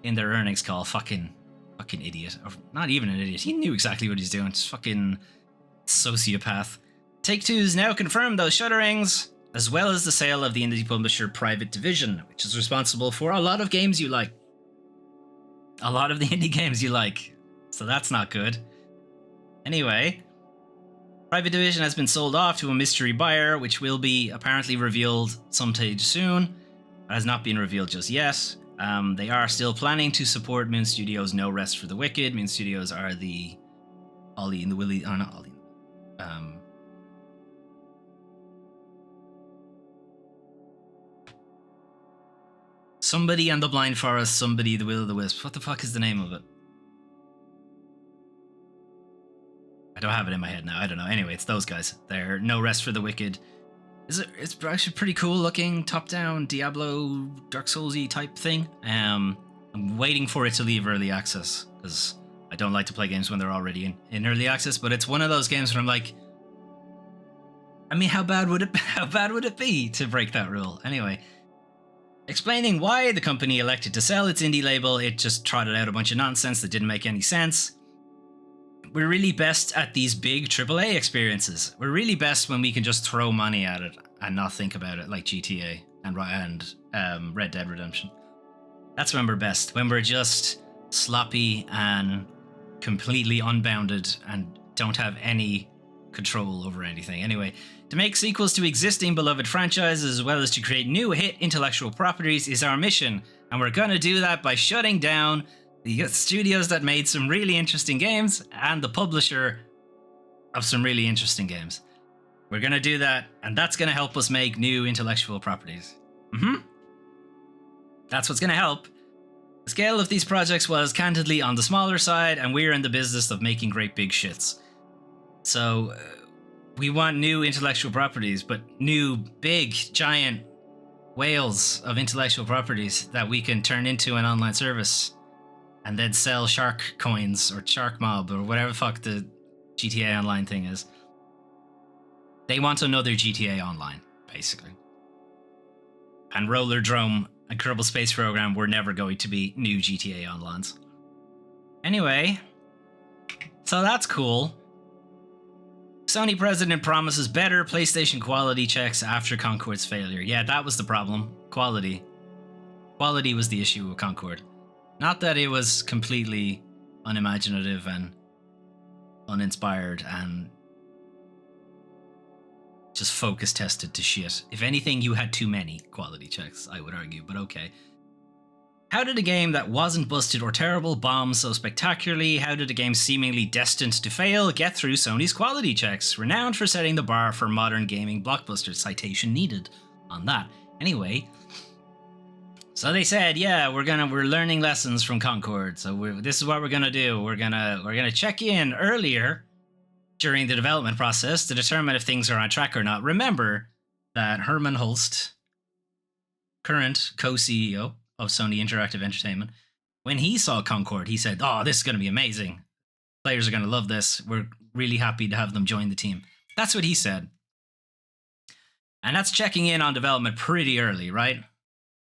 in their earnings call. Fucking idiot. Or not even an idiot. He knew exactly what he's doing. Just fucking sociopath. Take-Two's now confirmed those shutterings, as well as the sale of the indie publisher Private Division, which is responsible for a lot of games you like. A lot of the indie games you like. So that's not good. Anyway, Private Division has been sold off to a mystery buyer, which will be apparently revealed sometime soon. It has not been revealed just yet. They are still planning to support Moon Studios' No Rest for the Wicked. Moon Studios are the Ollie and the Willy... Oh, not Ollie. Somebody and the Blind Forest, somebody the Will of the Wisp. What the fuck is the name of it? I don't have it in my head now. I don't know. Anyway, it's those guys. They're No Rest for the Wicked. It's actually pretty cool looking, top-down Diablo, Dark Souls-y type thing. I'm waiting for it to leave early access, because I don't like to play games when they're already in early access, but it's one of those games where I'm like, I mean, how bad would it be to break that rule? Anyway, explaining why the company elected to sell its indie label, it just trotted out a bunch of nonsense that didn't make any sense. We're really best at these big AAA experiences. We're really best when we can just throw money at it and not think about it, like GTA and Red Dead Redemption. That's when we're best. When we're just sloppy and completely unbounded and don't have any control over anything. Anyway, to make sequels to existing beloved franchises as well as to create new hit intellectual properties is our mission, and we're gonna do that by shutting down the studios that made some really interesting games and the publisher of some really interesting games. We're gonna do that, and that's gonna help us make new intellectual properties. That's what's gonna help. The scale of these projects was candidly on the smaller side, and we're in the business of making great big shits. So, we want new intellectual properties, but new, big, giant whales of intellectual properties that we can turn into an online service and then sell shark coins or shark mob or whatever the fuck the GTA Online thing is. They want another GTA Online, basically. And Roller Drome and Kerbal Space Program were never going to be new GTA Onlines. Anyway, so that's cool. Sony president promises better PlayStation quality checks after Concord's failure. Yeah, that was the problem. Quality. Quality was the issue with Concord. Not that it was completely unimaginative and uninspired and just focus tested to shit. If anything, you had too many quality checks, I would argue, but okay. How did a game that wasn't busted or terrible bomb so spectacularly? How did a game seemingly destined to fail get through Sony's quality checks? Renowned for setting the bar for modern gaming blockbusters. Citation needed on that. Anyway, so they said, yeah, we're learning lessons from Concord. So this is what we're gonna do. We're gonna check in earlier during the development process to determine if things are on track or not. Remember that Herman Hulst, current co-CEO of Sony Interactive Entertainment, when he saw Concord, he said, oh, this is going to be amazing. Players are going to love this. We're really happy to have them join the team. That's what he said. And that's checking in on development pretty early, right?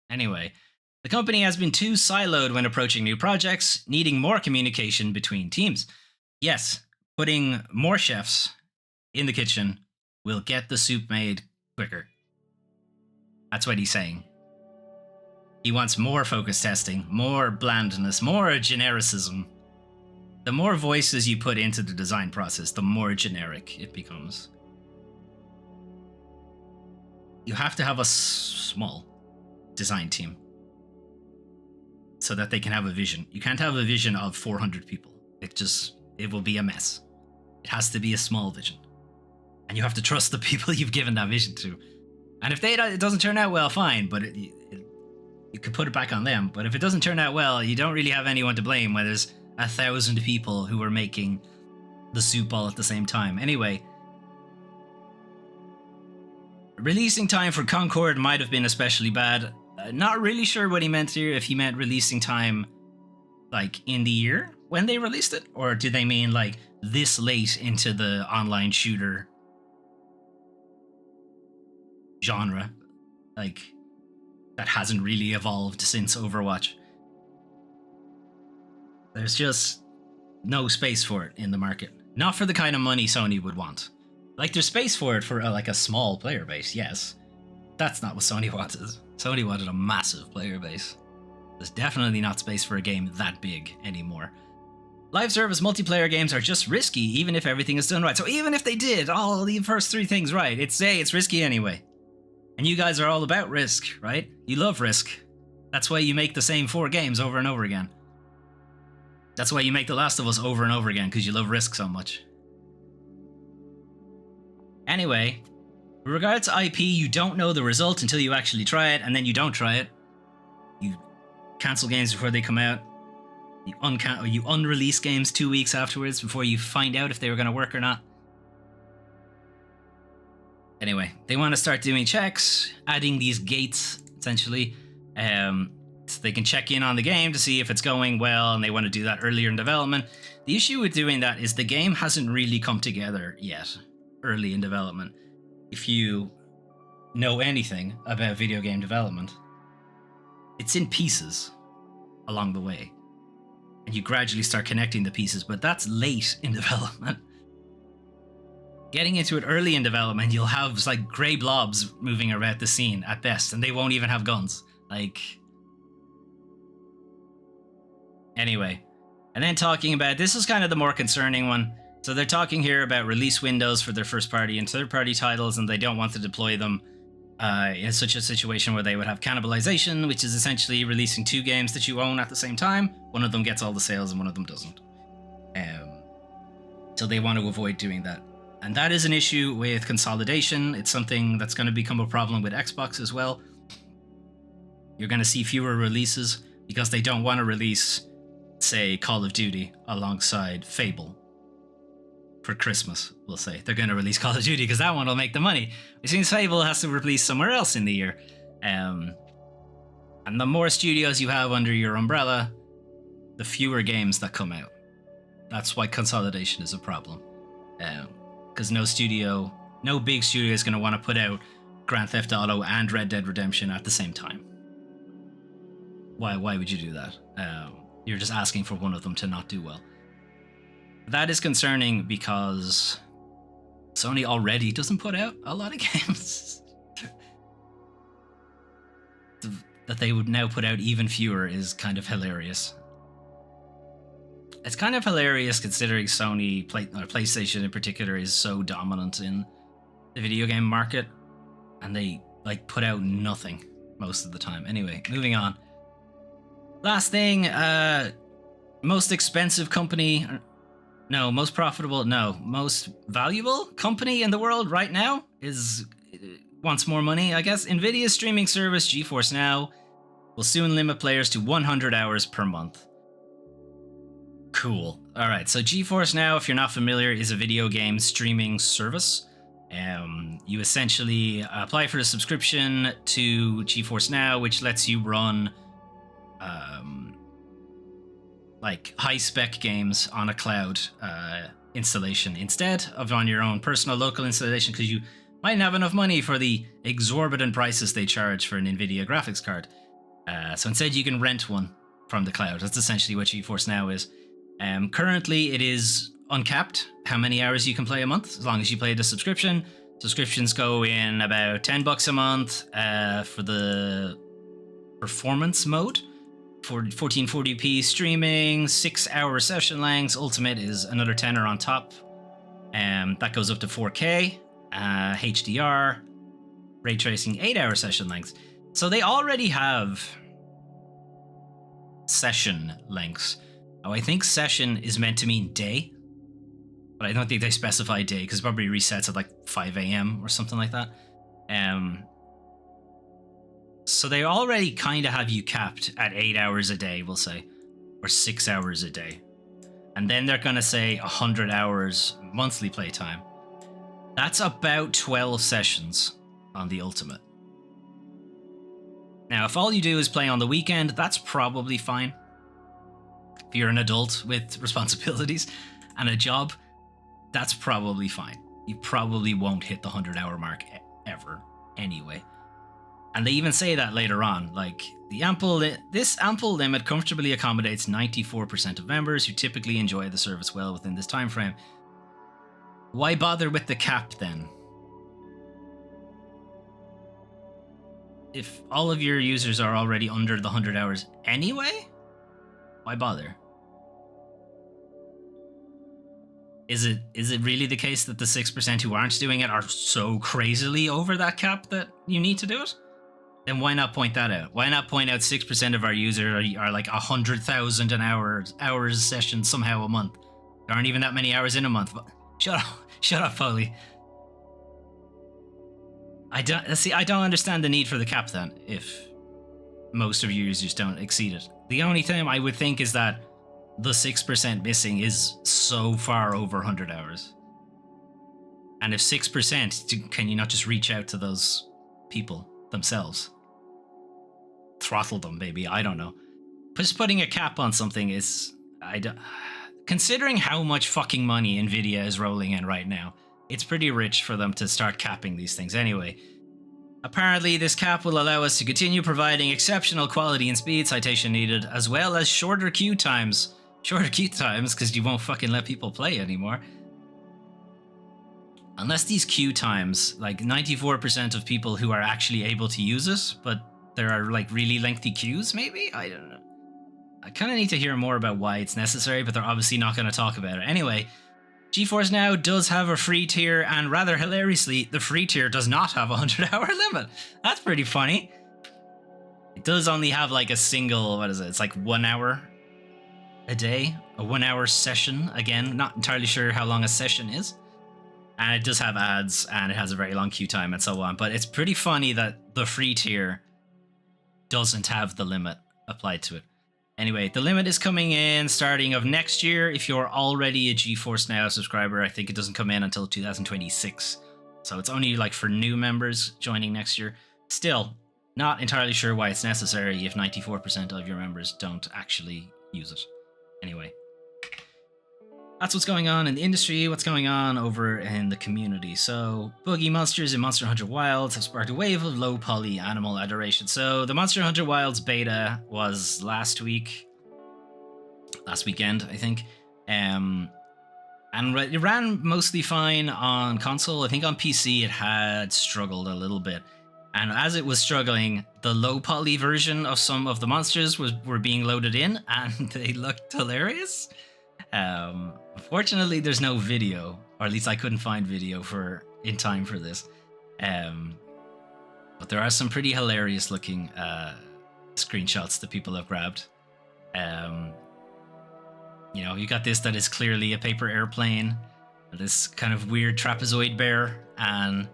Anyway, the company has been too siloed when approaching new projects, needing more communication between teams. Yes, putting more chefs in the kitchen will get the soup made quicker. That's what he's saying. He wants more focus testing, more blandness, more genericism. The more voices you put into the design process, the more generic it becomes. You have to have a small design team so that they can have a vision. You can't have a vision of 400 people. It will be a mess. It has to be a small vision. And you have to trust the people you've given that vision to. And if it doesn't turn out well, fine, but you could put it back on them. But if it doesn't turn out well, you don't really have anyone to blame when there's 1,000 people who are making the soup all at the same time. Anyway, releasing time for Concord might have been especially bad. Not really sure what he meant here, if he meant releasing time like in the year when they released it, or do they mean like this late into the online shooter genre, like that hasn't really evolved since Overwatch. There's just no space for it in the market. Not for the kind of money Sony would want. Like, there's space for it for like a small player base, yes. That's not what Sony wanted. Sony wanted a massive player base. There's definitely not space for a game that big anymore. Live service multiplayer games are just risky, even if everything is done right. So even if they did all the first three things right, it's risky anyway. And you guys are all about risk, right? You love risk. That's why you make the same 4 games over and over again. That's why you make The Last of Us over and over again, because you love risk so much. Anyway, with regards to IP, you don't know the result until you actually try it, and then you don't try it. You cancel games before they come out. You unrelease games 2 weeks afterwards before you find out if they were going to work or not. Anyway, they want to start doing checks, adding these gates, essentially, so they can check in on the game to see if it's going well, and they want to do that earlier in development. The issue with doing that is the game hasn't really come together yet, early in development. If you know anything about video game development, it's in pieces along the way. And you gradually start connecting the pieces, but that's late in development. Getting into it early in development, you'll have like grey blobs moving around the scene at best, and they won't even have guns. Like, anyway, and then talking about, this is kind of the more concerning one. So they're talking here about release windows for their first party and third party titles, and they don't want to deploy them in such a situation where they would have cannibalization, which is essentially releasing 2 games that you own at the same time. One of them gets all the sales and one of them doesn't. So they want to avoid doing that. And that is an issue with consolidation. It's something that's going to become a problem with Xbox as well. You're going to see fewer releases because they don't want to release, say, Call of Duty alongside Fable for Christmas, we'll say. They're going to release Call of Duty because that one will make the money. Which means Fable has to release somewhere else in the year. And the more studios you have under your umbrella, the fewer games that come out. That's why consolidation is a problem. Because no big studio is going to want to put out Grand Theft Auto and Red Dead Redemption at the same time. Why would you do that? You're just asking for one of them to not do well. That is concerning because Sony already doesn't put out a lot of games. that they would now put out even fewer is kind of hilarious. It's kind of hilarious considering Sony, PlayStation in particular, is so dominant in the video game market, and they like put out nothing most of the time. Anyway, moving on. Last thing, most expensive company, no, most profitable, no, most valuable company in the world right now wants more money, I guess. NVIDIA's streaming service, GeForce Now, will soon limit players to 100 hours per month. Cool. All right, so GeForce Now, if you're not familiar, is a video game streaming service. You essentially apply for a subscription to GeForce Now, which lets you run like high-spec games on a cloud installation instead of on your own personal local installation, because you might not have enough money for the exorbitant prices they charge for an NVIDIA graphics card. So instead you can rent one from the cloud. That's essentially what GeForce Now is. Currently it is uncapped how many hours you can play a month, as long as you play the subscription. Subscriptions go in about $10 a month for the performance mode, for 1440p streaming, 6-hour session lengths. Ultimate is another tenner on top. That goes up to 4K, HDR, ray tracing, 8-hour session lengths. So they already have session lengths. Oh, I think session is meant to mean day, but I don't think they specify day because it probably resets at like 5 a.m. or something like that. So they already kind of have you capped at 8 hours a day, we'll say, or 6 hours a day. And then they're going to say 100 hours monthly playtime. That's about 12 sessions on the Ultimate. Now, if all you do is play on the weekend, that's probably fine. If you're an adult with responsibilities and a job, that's probably fine. You probably won't hit the 100-hour mark ever anyway. And they even say that later on, like, this ample limit comfortably accommodates 94% of members who typically enjoy the service well within this time frame. Why bother with the cap then? If all of your users are already under the 100 hours anyway, why bother? Is it really the case that the 6% who aren't doing it are so crazily over that cap that you need to do it? Then why not point that out? Why not point out 6% of our users are like 100,000 hours session somehow a month? There aren't even that many hours in a month. Shut up, Foley. I don't understand the need for the cap then, if most of your users don't exceed it. The only thing I would think is that the 6% missing is so far over 100 hours. And if 6%, can you not just reach out to those people themselves? Throttle them, maybe, I don't know. Just putting a cap on something is... Considering how much fucking money nVidia is rolling in right now, it's pretty rich for them to start capping these things anyway. Apparently, this cap will allow us to continue providing exceptional quality and speed, citation needed, as well as shorter queue times. Shorter queue times, because you won't fucking let people play anymore. Unless these queue times, like 94% of people who are actually able to use it, but there are like really lengthy queues, maybe? I don't know. I kind of need to hear more about why it's necessary, but they're obviously not going to talk about it. Anyway, GeForce Now does have a free tier, and rather hilariously, the free tier does not have a 100-hour limit. That's pretty funny. It does only have like a single, what is it? It's like 1 hour a day, a 1 hour session. Again, not entirely sure how long a session is. And it does have ads, and it has a very long queue time and so on. But it's pretty funny that the free tier doesn't have the limit applied to it. Anyway, the limit is coming in starting of next year. If you're already a GeForce Now subscriber, I think it doesn't come in until 2026. So it's only like for new members joining next year. Still, not entirely sure why it's necessary if 94% of your members don't actually use it. Anyway, that's what's going on in the industry, what's going on over in the community. So, boogie monsters in Monster Hunter Wilds have sparked a wave of low poly animal adoration. So, the Monster Hunter Wilds beta was last weekend, I think. And it ran mostly fine on console. I think on PC it had struggled a little bit. And as it was struggling, the low poly version of some of the monsters were being loaded in, and they looked hilarious. Unfortunately, there's no video, or at least I couldn't find video in time for this. But there are some pretty hilarious looking screenshots that people have grabbed. You got this that is clearly a paper airplane, this kind of weird trapezoid bear, and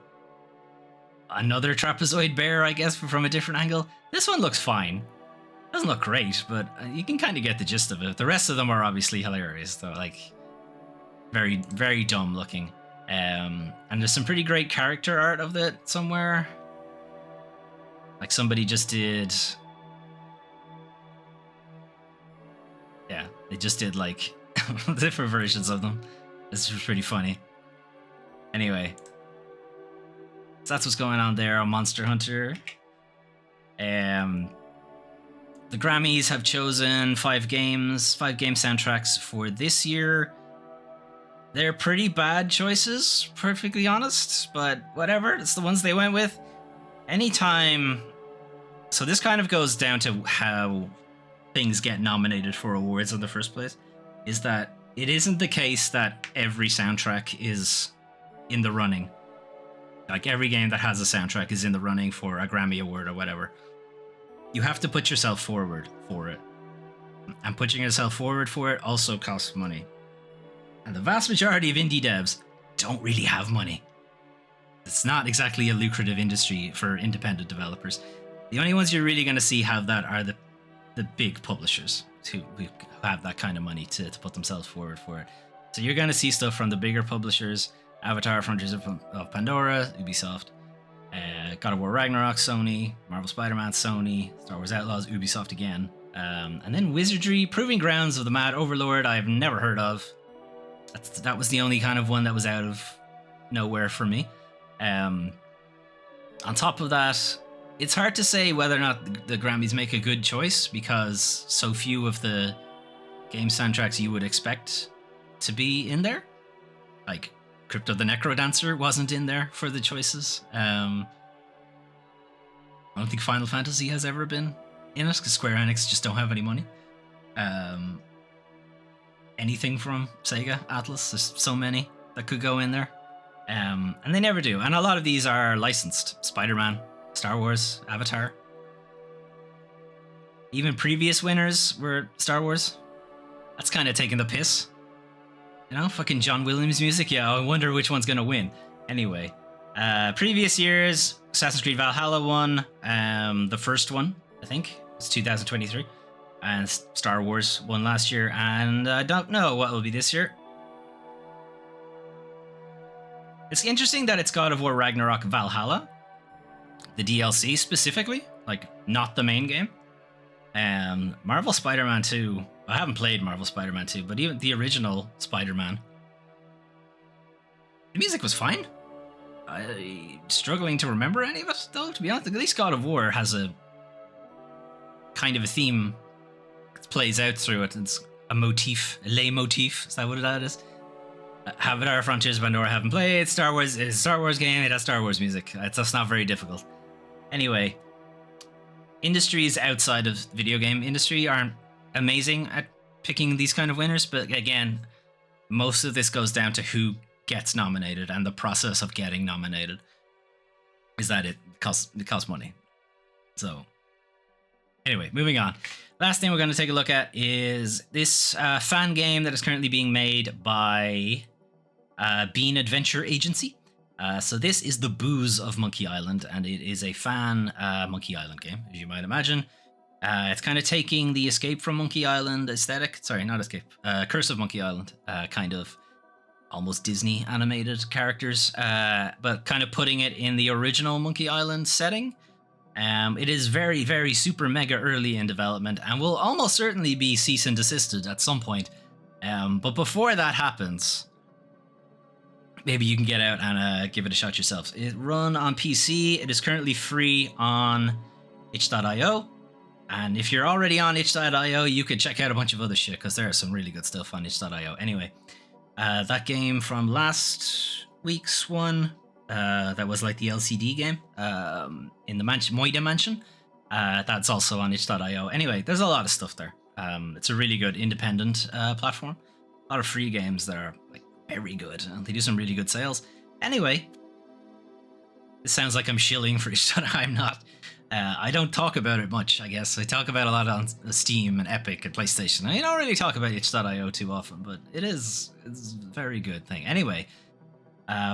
another trapezoid bear, I guess, from a different angle. This one looks fine. Doesn't look great, but you can kind of get the gist of it. The rest of them are obviously hilarious, though, like very, very dumb looking. And there's some pretty great character art of it somewhere. Like somebody just did. Yeah, they just did like different versions of them. This was pretty funny. Anyway, so that's what's going on there on Monster Hunter. The Grammys have chosen 5 game soundtracks for this year. They're pretty bad choices, perfectly honest, but whatever, it's the ones they went with. Anytime. So this kind of goes down to how things get nominated for awards in the first place, is that it isn't the case that every soundtrack is in the running. Like every game that has a soundtrack is in the running for a Grammy Award or whatever. You have to put yourself forward for it. And putting yourself forward for it also costs money. And the vast majority of indie devs don't really have money. It's not exactly a lucrative industry for independent developers. The only ones you're really going to see have that are the big publishers who have that kind of money to put themselves forward for it. So you're going to see stuff from the bigger publishers: Avatar, Frontiers of Pandora, Ubisoft, God of War Ragnarok, Sony, Marvel Spider-Man, Sony, Star Wars Outlaws, Ubisoft again, and then Wizardry, Proving Grounds of the Mad Overlord, I've never heard of. That was the only kind of one that was out of nowhere for me. On top of that, it's hard to say whether or not the Grammys make a good choice, because so few of the game soundtracks you would expect to be in there. Like Crypto the Necrodancer wasn't in there for the choices. I don't think Final Fantasy has ever been in it, because Square Enix just don't have any money. Anything from Sega, Atlas, there's so many that could go in there. And they never do. And a lot of these are licensed. Spider-Man, Star Wars, Avatar. Even previous winners were Star Wars. That's kind of taking the piss. Fucking John Williams music. Yeah, I wonder which one's going to win. Anyway, previous years, Assassin's Creed Valhalla won. The first one, I think, was 2023. And Star Wars won last year. And I don't know what will be this year. It's interesting that it's God of War Ragnarok Valhalla. The DLC specifically, like not the main game. Marvel Spider-Man 2. I haven't played Marvel Spider-Man 2, but even the original Spider-Man. The music was fine. I'm struggling to remember any of it, though, to be honest. At least God of War has a kind of a theme that plays out through it. It's a motif, a leitmotif. Is that what that is? Avatar, Frontiers of Pandora, haven't played. Star Wars is a Star Wars game. It has Star Wars music. That's not very difficult. Anyway, industries outside of video game industry aren't amazing at picking these kind of winners, but again, most of this goes down to who gets nominated, and the process of getting nominated is that it costs money. So anyway, moving on. Last thing we're going to take a look at is this fan game that is currently being made by Bean Adventure Agency. So this is the Booze of Monkey Island, and it is a fan Monkey Island game, as you might imagine. It's kind of taking the Escape from Monkey Island aesthetic. Sorry, not Escape. Curse of Monkey Island. Kind of almost Disney animated characters, but kind of putting it in the original Monkey Island setting. It is very, very super mega early in development, and will almost certainly be cease and desisted at some point. But before that happens, maybe you can get out and give it a shot yourself. It run on PC. It is currently free on itch.io. And if you're already on itch.io, you could check out a bunch of other shit, because there is some really good stuff on itch.io. Anyway, that game from last week's one that was like the LCD game in the Moida Mansion. That's also on itch.io. Anyway, there's a lot of stuff there. It's a really good independent platform. A lot of free games that are like very good, and they do some really good sales. Anyway, it sounds like I'm shilling for itch.io. I'm not. I don't talk about it much, I guess. I talk about a lot on Steam and Epic and PlayStation. I don't really talk about itch.io too often, but it's a very good thing. Anyway,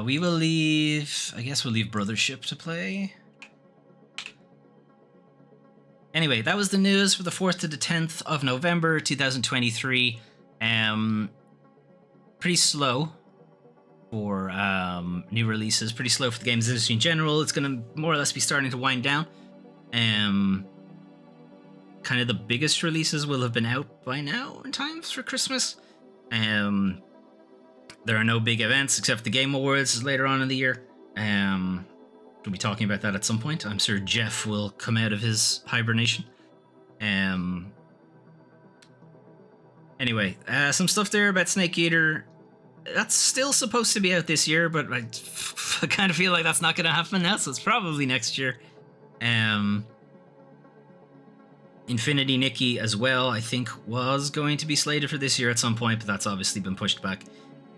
we will leave... I guess we'll leave Brothership to play. Anyway, that was the news for the 4th to the 10th of November 2023. Pretty slow for new releases. Pretty slow for the games industry in general. It's going to more or less be starting to wind down. Kind of the biggest releases will have been out by now in time for Christmas. There are no big events except the Game Awards later on in the year. We'll be talking about that at some point. I'm sure Jeff will come out of his hibernation. Anyway, some stuff there about Snake Eater. That's still supposed to be out this year, but I kind of feel like that's not going to happen now, so it's probably next year. Infinity Nikki as well, I think, was going to be slated for this year at some point, but that's obviously been pushed back.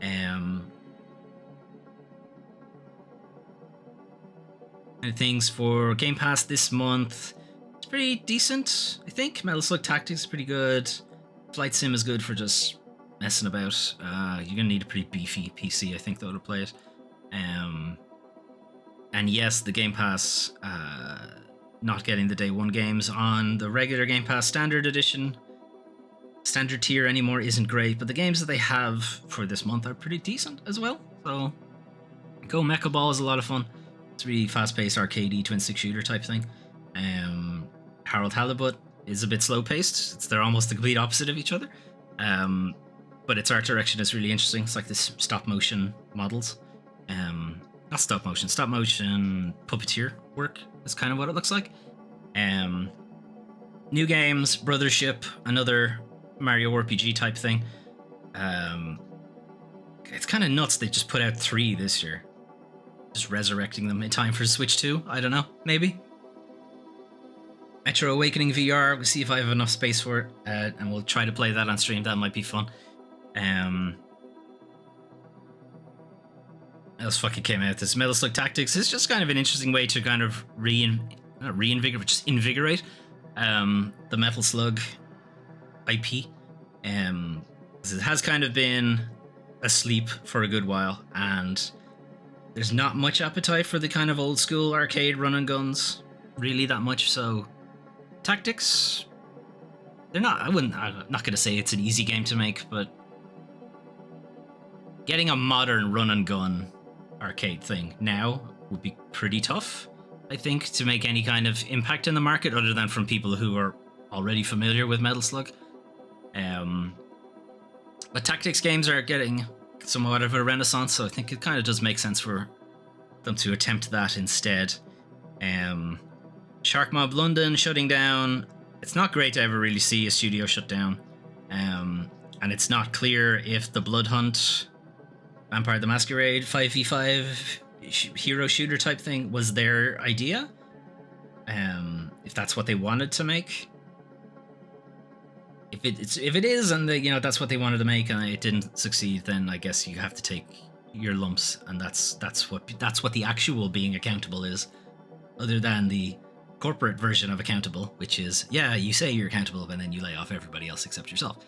And things for Game Pass this month, it's pretty decent, I think. Metal Slug Tactics is pretty good. Flight Sim is good for just messing about. You're gonna need a pretty beefy PC, I think, though, to play it. And yes, the Game Pass, not getting the day one games on the regular Game Pass Standard Edition, Standard tier anymore isn't great, but the games that they have for this month are pretty decent as well. So, Go Mecha Ball is a lot of fun. It's a really fast-paced, arcadey, twin-stick shooter type thing. Harold Halibut is a bit slow-paced. They're almost the complete opposite of each other. But its art direction is really interesting. It's like this stop-motion models. Not stop-motion puppeteer work is kind of what it looks like. New games, Brothership, another Mario RPG type thing. It's kind of nuts they just put out 3 this year. Just resurrecting them in time for Switch 2. I don't know, maybe. Metro Awakening VR, we'll see if I have enough space for it, and we'll try to play that on stream. That might be fun. What else fucking came out? This Metal Slug Tactics is just kind of an interesting way to kind of invigorate the Metal Slug IP. It has kind of been asleep for a good while, and there's not much appetite for the kind of old school arcade run and guns, really that much. So Tactics, I'm not going to say it's an easy game to make, but getting a modern run and gun arcade thing now would be pretty tough, I think, to make any kind of impact in the market other than from people who are already familiar with Metal Slug. But Tactics games are getting somewhat of a renaissance, so I think it kind of does make sense for them to attempt that instead. Shark Mob London shutting down. It's not great to ever really see a studio shut down. And it's not clear if the Blood Hunt, Vampire the Masquerade 5v5 hero shooter type thing was their idea. If that's what they wanted to make. If it is, and that's what they wanted to make, and it didn't succeed, then I guess you have to take your lumps, and that's what the actual being accountable is, other than the corporate version of accountable, which is you say you're accountable, but then you lay off everybody else except yourself.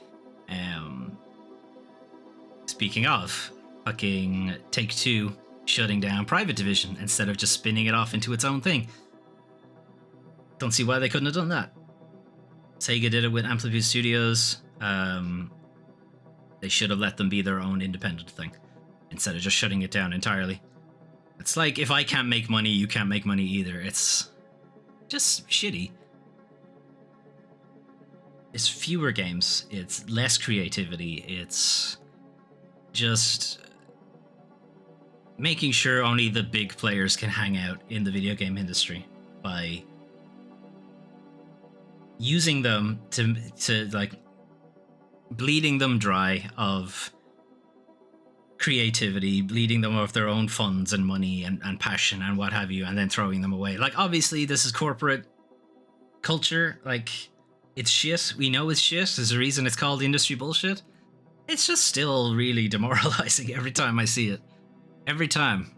Speaking of, fucking Take-Two shutting down Private Division instead of just spinning it off into its own thing. Don't see why they couldn't have done that. Sega did it with Amplitude Studios. They should have let them be their own independent thing instead of just shutting it down entirely. It's like, if I can't make money, you can't make money either. It's just shitty. It's fewer games. It's less creativity. It's just making sure only the big players can hang out in the video game industry by using them to like bleeding them dry of creativity, bleeding them of their own funds and money and passion and what have you, and then throwing them away. Like, obviously, this is corporate culture. Like, it's shit. We know it's shit. There's a reason it's called industry bullshit. It's just still really demoralizing every time I see it. Every time.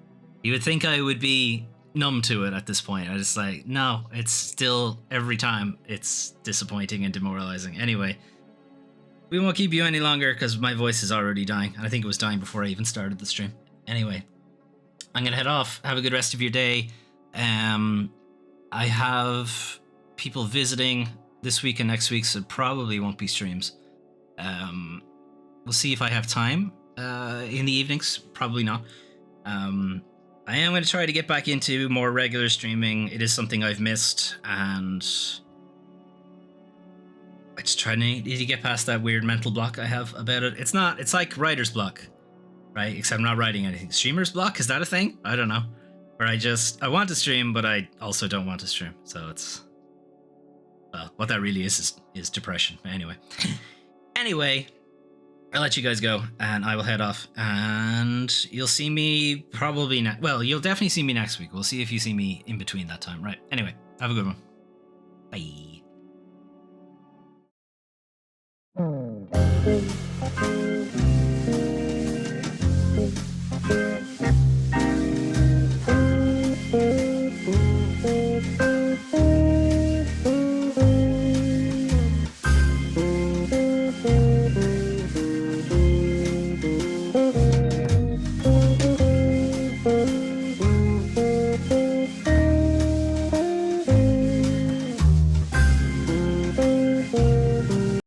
You would think I would be numb to it at this point. I just like, no, it's still, every time, it's disappointing and demoralizing. Anyway, we won't keep you any longer because my voice is already dying. And I think it was dying before I even started the stream. Anyway, I'm going to head off. Have a good rest of your day. I have people visiting this week and next week, so probably won't be streams. We'll see if I have time in the evenings. Probably not. I am going to try to get back into more regular streaming. It is something I've missed, and I just try to get past that weird mental block I have about it. It's like writer's block, right? Except I'm not writing anything. Streamer's block? Is that a thing? I don't know. Where I want to stream, but I also don't want to stream. So it's, well, what that really is depression. Anyway. Anyway, I'll let you guys go, and I will head off, and you'll see me probably you'll definitely see me next week. We'll see if you see me in between that time, right? Anyway, have a good one. Bye.